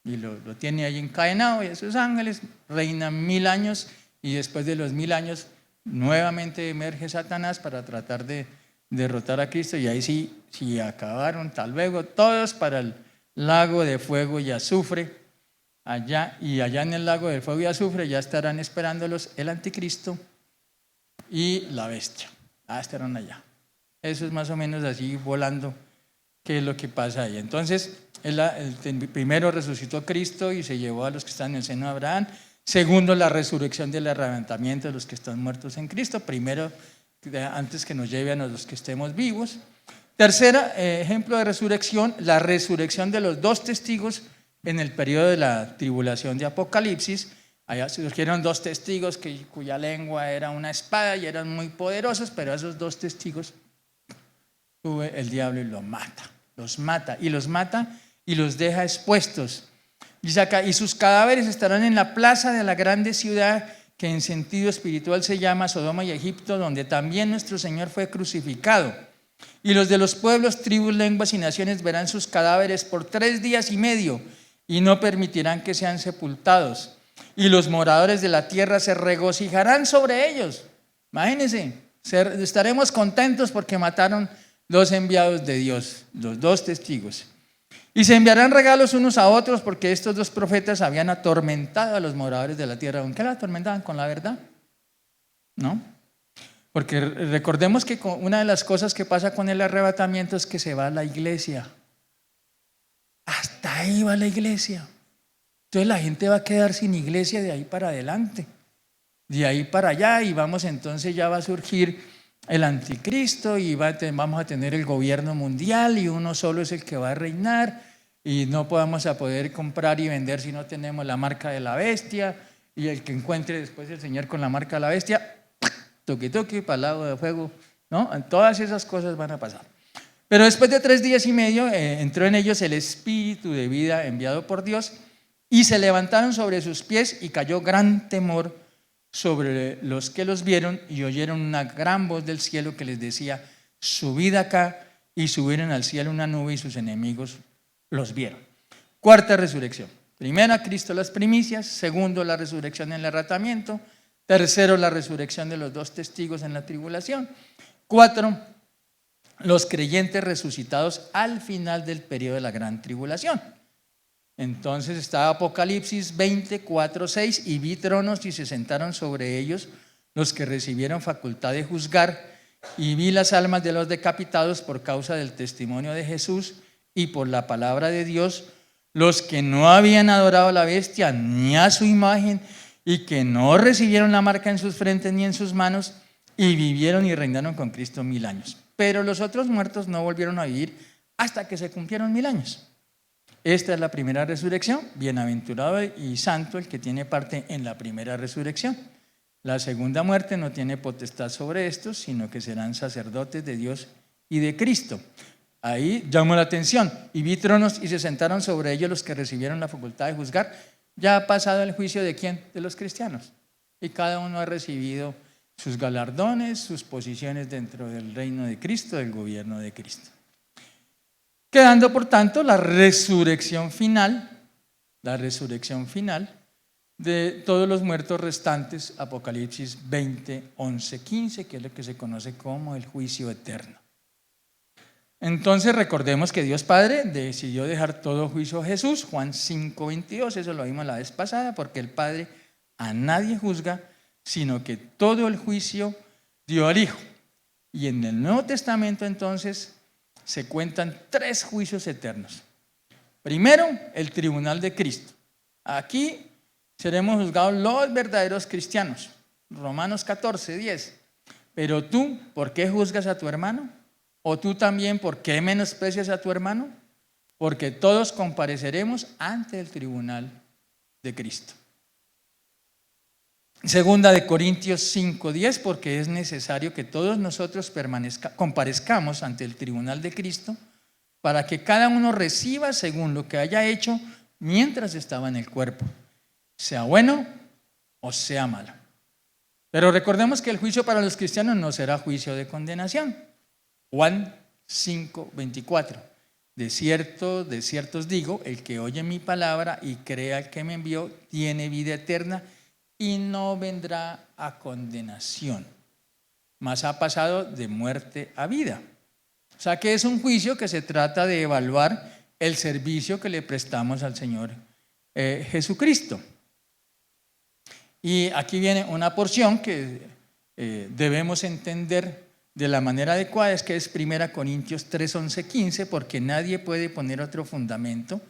y lo tiene ahí encadenado, y a sus ángeles reinan 1000 años, y después de los 1000 años nuevamente emerge Satanás para tratar de derrotar a Cristo, y ahí sí acabaron tal vez todos para el lago de fuego y azufre. Allá en el lago de fuego y azufre ya estarán esperándolos el anticristo y la bestia. Estarán allá. Eso es más o menos así volando qué es lo que pasa ahí. Entonces, primero resucitó Cristo y se llevó a los que están en el seno de Abraham. Segundo, la resurrección del arrebatamiento de los que están muertos en Cristo. Primero, antes que nos lleve a los que estemos vivos. Tercera, ejemplo de resurrección, la resurrección de los 2 testigos en el periodo de la tribulación de Apocalipsis. Allá surgieron 2 testigos cuya lengua era una espada y eran muy poderosos, pero a esos 2 testigos sube el diablo y los mata y los deja expuestos. Y sus cadáveres estarán en la plaza de la grande ciudad, que en sentido espiritual se llama Sodoma y Egipto, donde también nuestro Señor fue crucificado. Y los de los pueblos, tribus, lenguas y naciones verán sus cadáveres por 3 días y medio, y no permitirán que sean sepultados. Y los moradores de la tierra se regocijarán sobre ellos. Imagínense, estaremos contentos porque mataron 2 enviados de Dios, los 2 testigos. Y se enviarán regalos unos a otros, porque estos 2 profetas habían atormentado a los moradores de la tierra. ¿Con qué la atormentaban? ¿Con la verdad? ¿No? Porque recordemos que una de las cosas que pasa con el arrebatamiento es que se va a la iglesia. Hasta ahí va la iglesia. Entonces la gente va a quedar sin iglesia de ahí para adelante, de ahí para allá, y entonces ya va a surgir el anticristo y vamos a tener el gobierno mundial, y uno solo es el que va a reinar, y no vamos a poder comprar y vender si no tenemos la marca de la bestia, y el que encuentre después el Señor con la marca de la bestia, toque, para el lago de fuego, ¿no? Todas esas cosas van a pasar. Pero después de 3 días y medio entró en ellos el espíritu de vida enviado por Dios, y se levantaron sobre sus pies, y cayó gran temor sobre los que los vieron, y oyeron una gran voz del cielo que les decía: subid acá. Y subieron al cielo una nube, y sus enemigos los vieron. Cuarta resurrección. Primera, Cristo las primicias. Segundo, la resurrección en el arrebatamiento. Tercero, la resurrección de los 2 testigos en la tribulación. 4, los creyentes resucitados al final del periodo de la gran tribulación. Entonces está Apocalipsis 20, 4, 6, y vi tronos y se sentaron sobre ellos los que recibieron facultad de juzgar, y vi las almas de los decapitados por causa del testimonio de Jesús y por la palabra de Dios, los que no habían adorado a la bestia ni a su imagen, y que no recibieron la marca en sus frentes ni en sus manos, y vivieron y reinaron con Cristo 1000 años. Pero los otros muertos no volvieron a vivir hasta que se cumplieron 1000 años. Esta es la primera resurrección. Bienaventurado y santo el que tiene parte en la primera resurrección. La segunda muerte no tiene potestad sobre estos, sino que serán sacerdotes de Dios y de Cristo. Ahí llamó la atención. Y vi tronos y se sentaron sobre ellos los que recibieron la facultad de juzgar. Ya ha pasado el juicio ¿de quién? De los cristianos. Y cada uno ha recibido sus galardones, sus posiciones dentro del reino de Cristo, del gobierno de Cristo. Quedando, por tanto, la resurrección final de todos los muertos restantes, Apocalipsis 20, 11, 15, que es lo que se conoce como el juicio eterno. Entonces recordemos que Dios Padre decidió dejar todo juicio a Jesús, Juan 5, 22, eso lo vimos la vez pasada, porque el Padre a nadie juzga, sino que todo el juicio dio al Hijo. Y en el Nuevo Testamento entonces se cuentan 3 juicios eternos. Primero, el tribunal de Cristo. Aquí seremos juzgados los verdaderos cristianos. Romanos 14, 10. Pero tú, ¿por qué juzgas a tu hermano? ¿O tú también, por qué menosprecias a tu hermano? Porque todos compareceremos ante el tribunal de Cristo. Segunda de Corintios 5:10, porque es necesario que todos nosotros comparezcamos ante el tribunal de Cristo para que cada uno reciba según lo que haya hecho mientras estaba en el cuerpo, sea bueno o sea malo. Pero recordemos que el juicio para los cristianos no será juicio de condenación. Juan 5:24. De cierto os digo, el que oye mi palabra y crea al que me envió, tiene vida eterna y no vendrá a condenación, mas ha pasado de muerte a vida. O sea que es un juicio que se trata de evaluar el servicio que le prestamos al Señor Jesucristo. Y aquí viene una porción que debemos entender de la manera adecuada, es que es 1 Corintios 3, 11, 15, porque nadie puede poner otro fundamento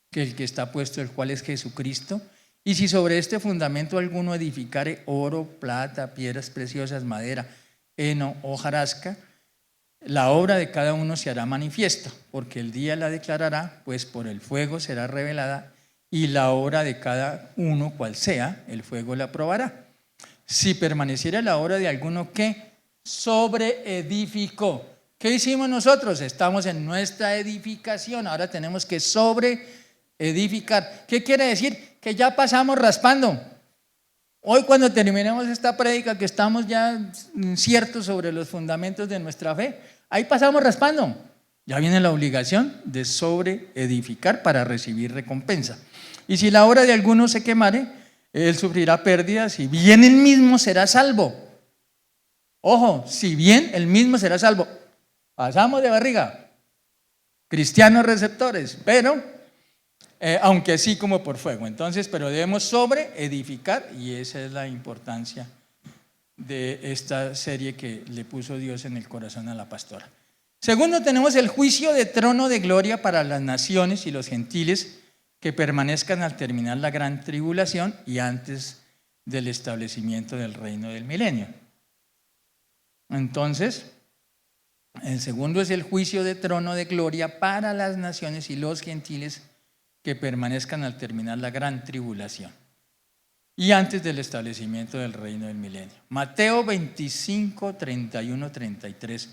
que el que está puesto, el cual es Jesucristo. Y si sobre este fundamento alguno edificare oro, plata, piedras preciosas, madera, heno, hojarasca, la obra de cada uno se hará manifiesta, porque el día la declarará, pues por el fuego será revelada, y la obra de cada uno, cual sea, el fuego la probará. Si permaneciera la obra de alguno que sobreedificó. ¿Qué hicimos nosotros? Estamos en nuestra edificación, ahora tenemos que sobreedificar. ¿Qué quiere decir? Que ya pasamos raspando. Hoy cuando terminemos esta prédica, que estamos ya ciertos sobre los fundamentos de nuestra fe, ahí pasamos raspando. Ya viene la obligación de sobreedificar para recibir recompensa. Y si la obra de alguno se quemare, él sufrirá pérdidas, y bien él mismo será salvo. Ojo, si bien él mismo será salvo. Pasamos de barriga. Cristianos receptores, pero aunque así como por fuego. Entonces, pero debemos sobreedificar, y esa es la importancia de esta serie que le puso Dios en el corazón a la pastora. Segundo, tenemos el juicio de trono de gloria para las naciones y los gentiles que permanezcan al terminar la gran tribulación y antes del establecimiento del reino del milenio. Entonces, el segundo es el juicio de trono de gloria para las naciones y los gentiles que permanezcan al terminar la gran tribulación y antes del establecimiento del reino del milenio. Mateo 25, 31, 33.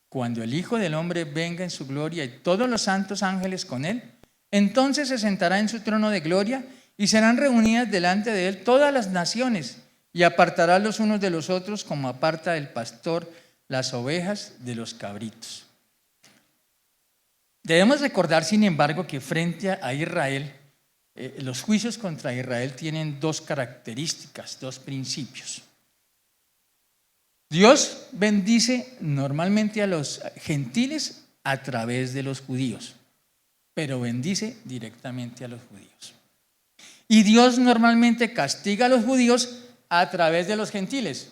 Cuando el Hijo del Hombre venga en su gloria y todos los santos ángeles con él, entonces se sentará en su trono de gloria y serán reunidas delante de él todas las naciones, y apartará los unos de los otros como aparta el pastor las ovejas de los cabritos. Debemos recordar, sin embargo, que frente a Israel, los juicios contra Israel tienen 2 características, 2 principios. Dios bendice normalmente a los gentiles a través de los judíos, pero bendice directamente a los judíos. Y Dios normalmente castiga a los judíos a través de los gentiles,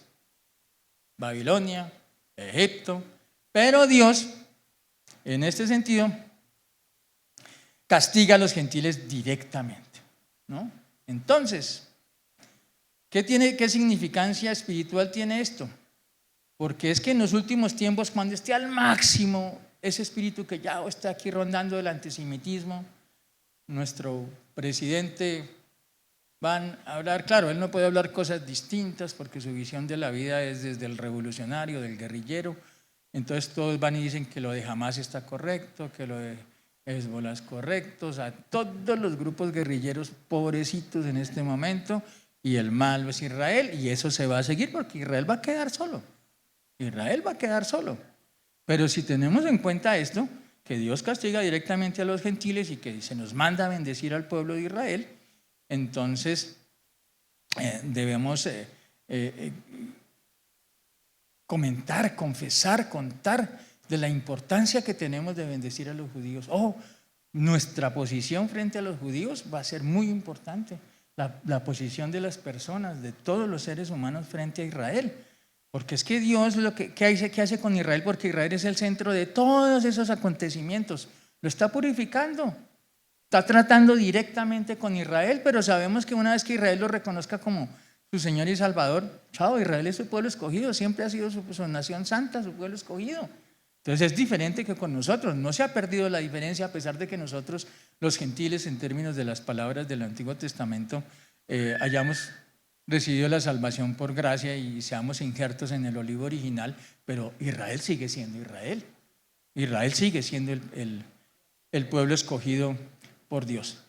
Babilonia, Egipto, pero Dios, en este sentido, castiga a los gentiles directamente, ¿no? Entonces, ¿qué significancia espiritual tiene esto? Porque es que en los últimos tiempos, cuando esté al máximo ese espíritu que ya está aquí rondando del antisemitismo, nuestro presidente van a hablar, claro, él no puede hablar cosas distintas porque su visión de la vida es desde el revolucionario, del guerrillero. Entonces todos van y dicen que lo de Hamas está correcto, que lo de Hezbollah es correcto, o sea, todos los grupos guerrilleros pobrecitos en este momento, y el malo es Israel, y eso se va a seguir porque Israel va a quedar solo. Israel va a quedar solo. Pero si tenemos en cuenta esto, que Dios castiga directamente a los gentiles y que se nos manda a bendecir al pueblo de Israel, entonces debemos comentar, confesar, contar de la importancia que tenemos de bendecir a los judíos. Nuestra posición frente a los judíos va a ser muy importante, la posición de las personas, de todos los seres humanos frente a Israel. Porque es que Dios ¿qué hace con Israel? Porque Israel es el centro de todos esos acontecimientos. Lo está purificando. Está tratando directamente con Israel, pero sabemos que una vez que Israel lo reconozca como su Señor y Salvador, chao, Israel es su pueblo escogido, siempre ha sido su nación santa, su pueblo escogido. Entonces es diferente que con nosotros. No se ha perdido la diferencia a pesar de que nosotros, los gentiles, en términos de las palabras del Antiguo Testamento, hayamos recibido la salvación por gracia y seamos injertos en el olivo original, pero Israel sigue siendo Israel. Israel sigue siendo el pueblo escogido por Dios.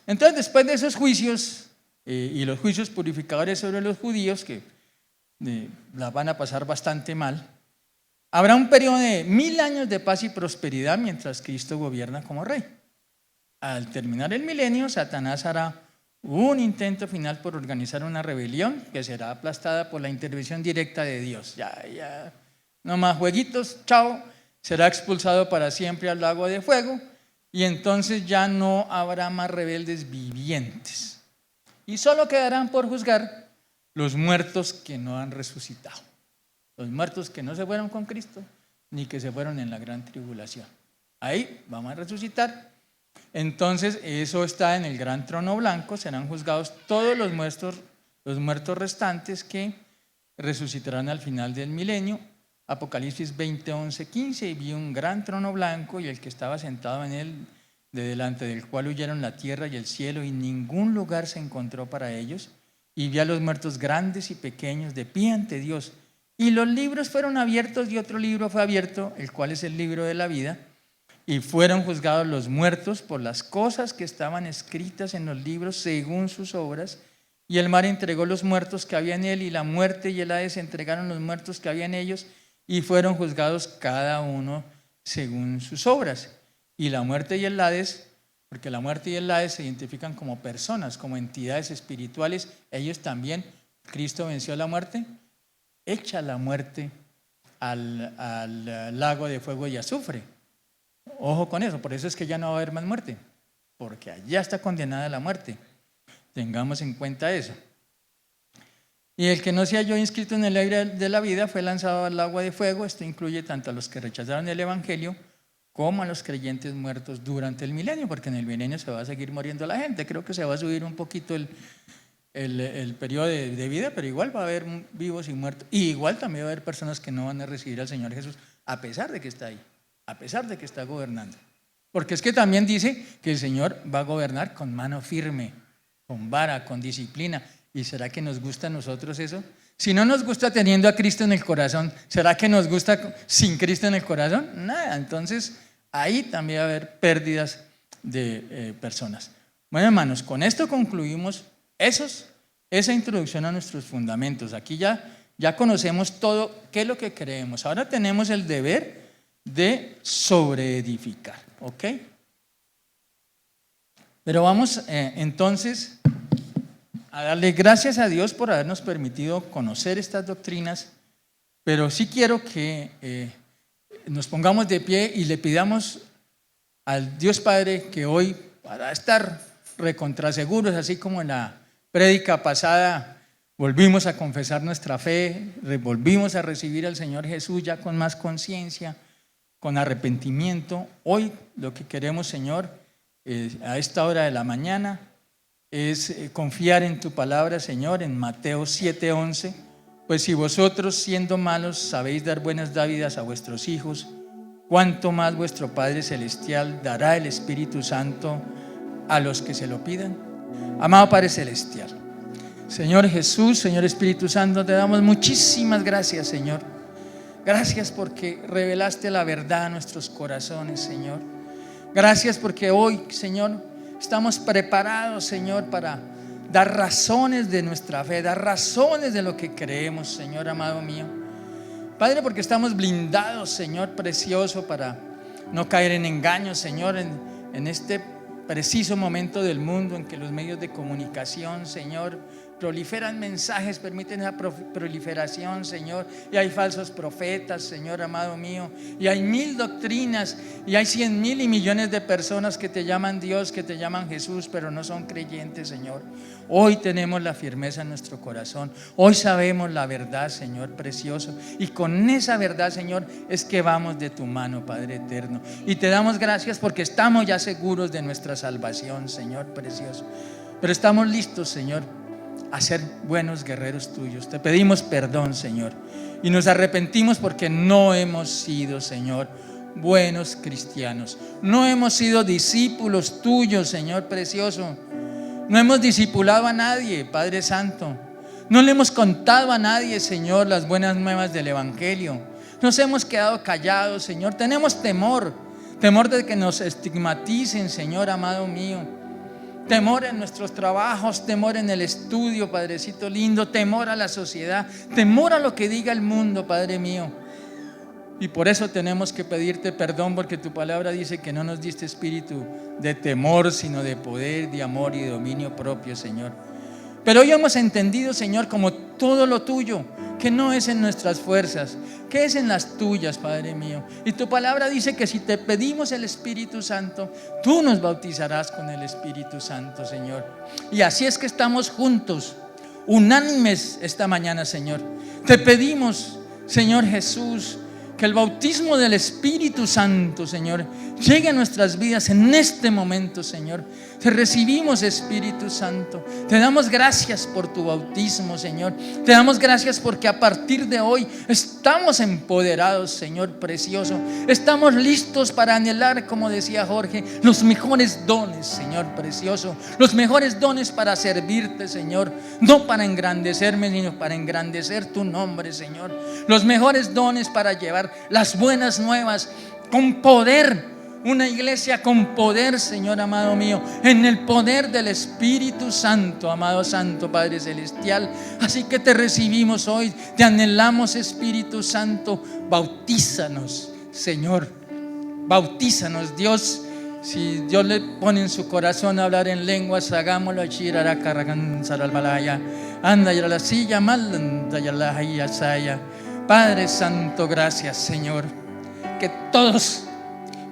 Entonces, después de esos juicios y los juicios purificadores sobre los judíos, que la van a pasar bastante mal, habrá un periodo de 1000 años de paz y prosperidad mientras Cristo gobierna como rey. Al terminar el milenio, Satanás hará un intento final por organizar una rebelión que será aplastada por la intervención directa de Dios. Ya, no más jueguitos, chao. Será expulsado para siempre al lago de fuego y entonces ya no habrá más rebeldes vivientes. Y solo quedarán por juzgar los muertos que no han resucitado. Los muertos que no se fueron con Cristo ni que se fueron en la gran tribulación. Ahí vamos a resucitar. Entonces eso está en el gran trono blanco, serán juzgados todos los muertos restantes que resucitarán al final del milenio. Apocalipsis 20, 11, 15, y vi un gran trono blanco y el que estaba sentado en él, de delante del cual huyeron la tierra y el cielo, y ningún lugar se encontró para ellos. Y vi a los muertos grandes y pequeños de pie ante Dios, y los libros fueron abiertos, y otro libro fue abierto, el cual es el libro de la vida. Y fueron juzgados los muertos por las cosas que estaban escritas en los libros según sus obras. Y el mar entregó los muertos que había en él, y la muerte y el Hades entregaron los muertos que había en ellos, y fueron juzgados cada uno según sus obras. Y la muerte y el Hades, porque la muerte y el Hades se identifican como personas, como entidades espirituales, ellos también, Cristo venció la muerte, echa la muerte al lago de fuego y azufre. Ojo con eso, por eso es que ya no va a haber más muerte, porque allá está condenada la muerte. Tengamos en cuenta eso. Y el que no se halló inscrito en el libro de la vida fue lanzado al agua de fuego. Esto incluye tanto a los que rechazaron el evangelio como a los creyentes muertos durante el milenio, porque en el milenio se va a seguir muriendo la gente. Creo que se va a subir un poquito el periodo de vida, pero igual va a haber vivos y muertos. Y igual también va a haber personas que no van a recibir al Señor Jesús, a pesar de que está ahí, a pesar de que está gobernando. Porque es que también dice que el Señor va a gobernar con mano firme, con vara, con disciplina. ¿Y será que nos gusta a nosotros eso? Si no nos gusta teniendo a Cristo en el corazón, ¿será que nos gusta sin Cristo en el corazón? Nada. Entonces ahí también va a haber pérdidas de personas. Bueno, hermanos, con esto concluimos esa introducción a nuestros fundamentos. Aquí ya conocemos todo qué es lo que creemos. Ahora tenemos el deber de sobreedificar, ¿ok? Pero vamos entonces a darle gracias a Dios por habernos permitido conocer estas doctrinas, pero sí quiero que nos pongamos de pie y le pidamos al Dios Padre que hoy, para estar recontraseguros, así como en la prédica pasada volvimos a confesar nuestra fe, volvimos a recibir al Señor Jesús ya con más conciencia, con arrepentimiento. Hoy lo que queremos, Señor, a esta hora de la mañana es confiar en tu palabra, Señor, en Mateo 7:11. Pues si vosotros, siendo malos, sabéis dar buenas dádivas a vuestros hijos, ¿cuánto más vuestro Padre Celestial dará el Espíritu Santo a los que se lo pidan? Amado Padre Celestial, Señor Jesús, Señor Espíritu Santo, te damos muchísimas gracias, Señor. Gracias porque revelaste la verdad a nuestros corazones, Señor. Gracias porque hoy, Señor, estamos preparados, Señor, para dar razones de nuestra fe, dar razones de lo que creemos, Señor amado mío. Padre, porque estamos blindados, Señor precioso, para no caer en engaños, Señor, en este preciso momento del mundo en que los medios de comunicación, Señor, proliferan mensajes, permiten esa proliferación, Señor, y hay falsos profetas, Señor amado mío, y hay 1000 doctrinas, y hay 100,000 y millones de personas que te llaman Dios, que te llaman Jesús, pero no son creyentes, Señor. Hoy tenemos la firmeza en nuestro corazón, hoy sabemos la verdad, Señor precioso, y con esa verdad, Señor, es que vamos de tu mano, Padre eterno, y te damos gracias porque estamos ya seguros de nuestra salvación, Señor precioso, pero estamos listos, Señor, a ser buenos guerreros tuyos. Te pedimos perdón, Señor, y nos arrepentimos porque no hemos sido, Señor, buenos cristianos, no hemos sido discípulos tuyos, Señor precioso, no hemos discipulado a nadie, Padre Santo, no le hemos contado a nadie, Señor, las buenas nuevas del Evangelio, nos hemos quedado callados, Señor, tenemos temor de que nos estigmaticen, Señor amado mío, temor en nuestros trabajos, temor en el estudio, Padrecito lindo, temor a la sociedad, temor a lo que diga el mundo, Padre mío. Y por eso tenemos que pedirte perdón, porque tu palabra dice que no nos diste espíritu de temor, sino de poder, de amor y de dominio propio, Señor. Pero hoy hemos entendido, Señor, como todo lo tuyo, que no es en nuestras fuerzas, que es en las tuyas, Padre mío. Y tu palabra dice que si te pedimos el Espíritu Santo, tú nos bautizarás con el Espíritu Santo, Señor. Y así es que estamos juntos, unánimes esta mañana, Señor. Te pedimos, Señor Jesús, que el bautismo del Espíritu Santo, Señor, llegue a nuestras vidas en este momento, Señor. Te recibimos, Espíritu Santo. Te damos gracias por tu bautismo, Señor. Te damos gracias porque a partir de hoy estamos empoderados, Señor precioso. Estamos listos para anhelar, como decía Jorge, los mejores dones, Señor precioso. Los mejores dones para servirte, Señor. No para engrandecerme, sino para engrandecer tu nombre, Señor. Los mejores dones para llevar las buenas nuevas con poder. Una iglesia con poder, Señor amado mío, en el poder del Espíritu Santo, amado Santo Padre Celestial. Así que te recibimos hoy, te anhelamos, Espíritu Santo. Bautízanos, Señor, bautízanos, Dios. Si Dios le pone en su corazón a hablar en lenguas, hagámoslo. Padre Santo, gracias, Señor, que todos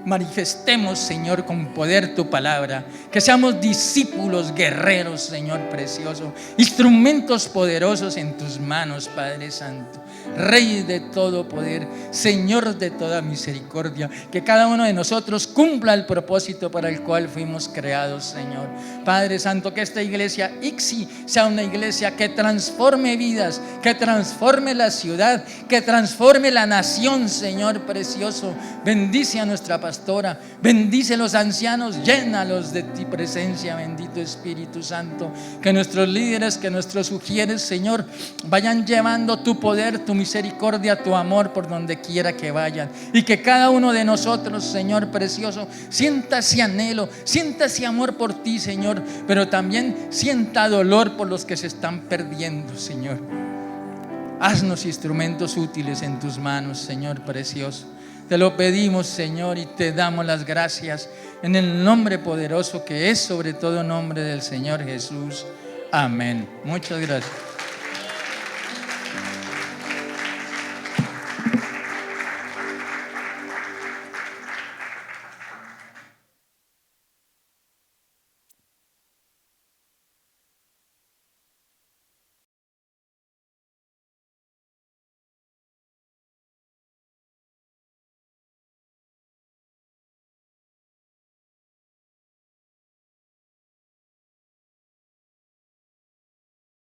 manifestemos, Señor, con poder tu palabra, que seamos discípulos guerreros, Señor precioso, instrumentos poderosos en tus manos, Padre Santo, Rey de todo poder, Señor de toda misericordia. Que cada uno de nosotros cumpla el propósito para el cual fuimos creados, Señor. Padre Santo, que esta iglesia ICSI sea una iglesia que transforme vidas, que transforme la ciudad, que transforme la nación, Señor precioso. Bendice a nuestra pastora, bendice a los ancianos, llénalos de ti presencia, bendito Espíritu Santo. Que nuestros líderes, que nuestros ujieres, Señor, vayan llevando tu poder, tu misericordia, tu amor por donde quiera que vayan. Y que cada uno de nosotros, Señor precioso, sienta ese anhelo, sienta ese amor por ti, Señor, pero también sienta dolor por los que se están perdiendo, Señor. Haznos instrumentos útiles en tus manos, Señor precioso. Te lo pedimos, Señor, y te damos las gracias en el nombre poderoso que es sobre todo nombre del Señor Jesús. Amén. Muchas gracias.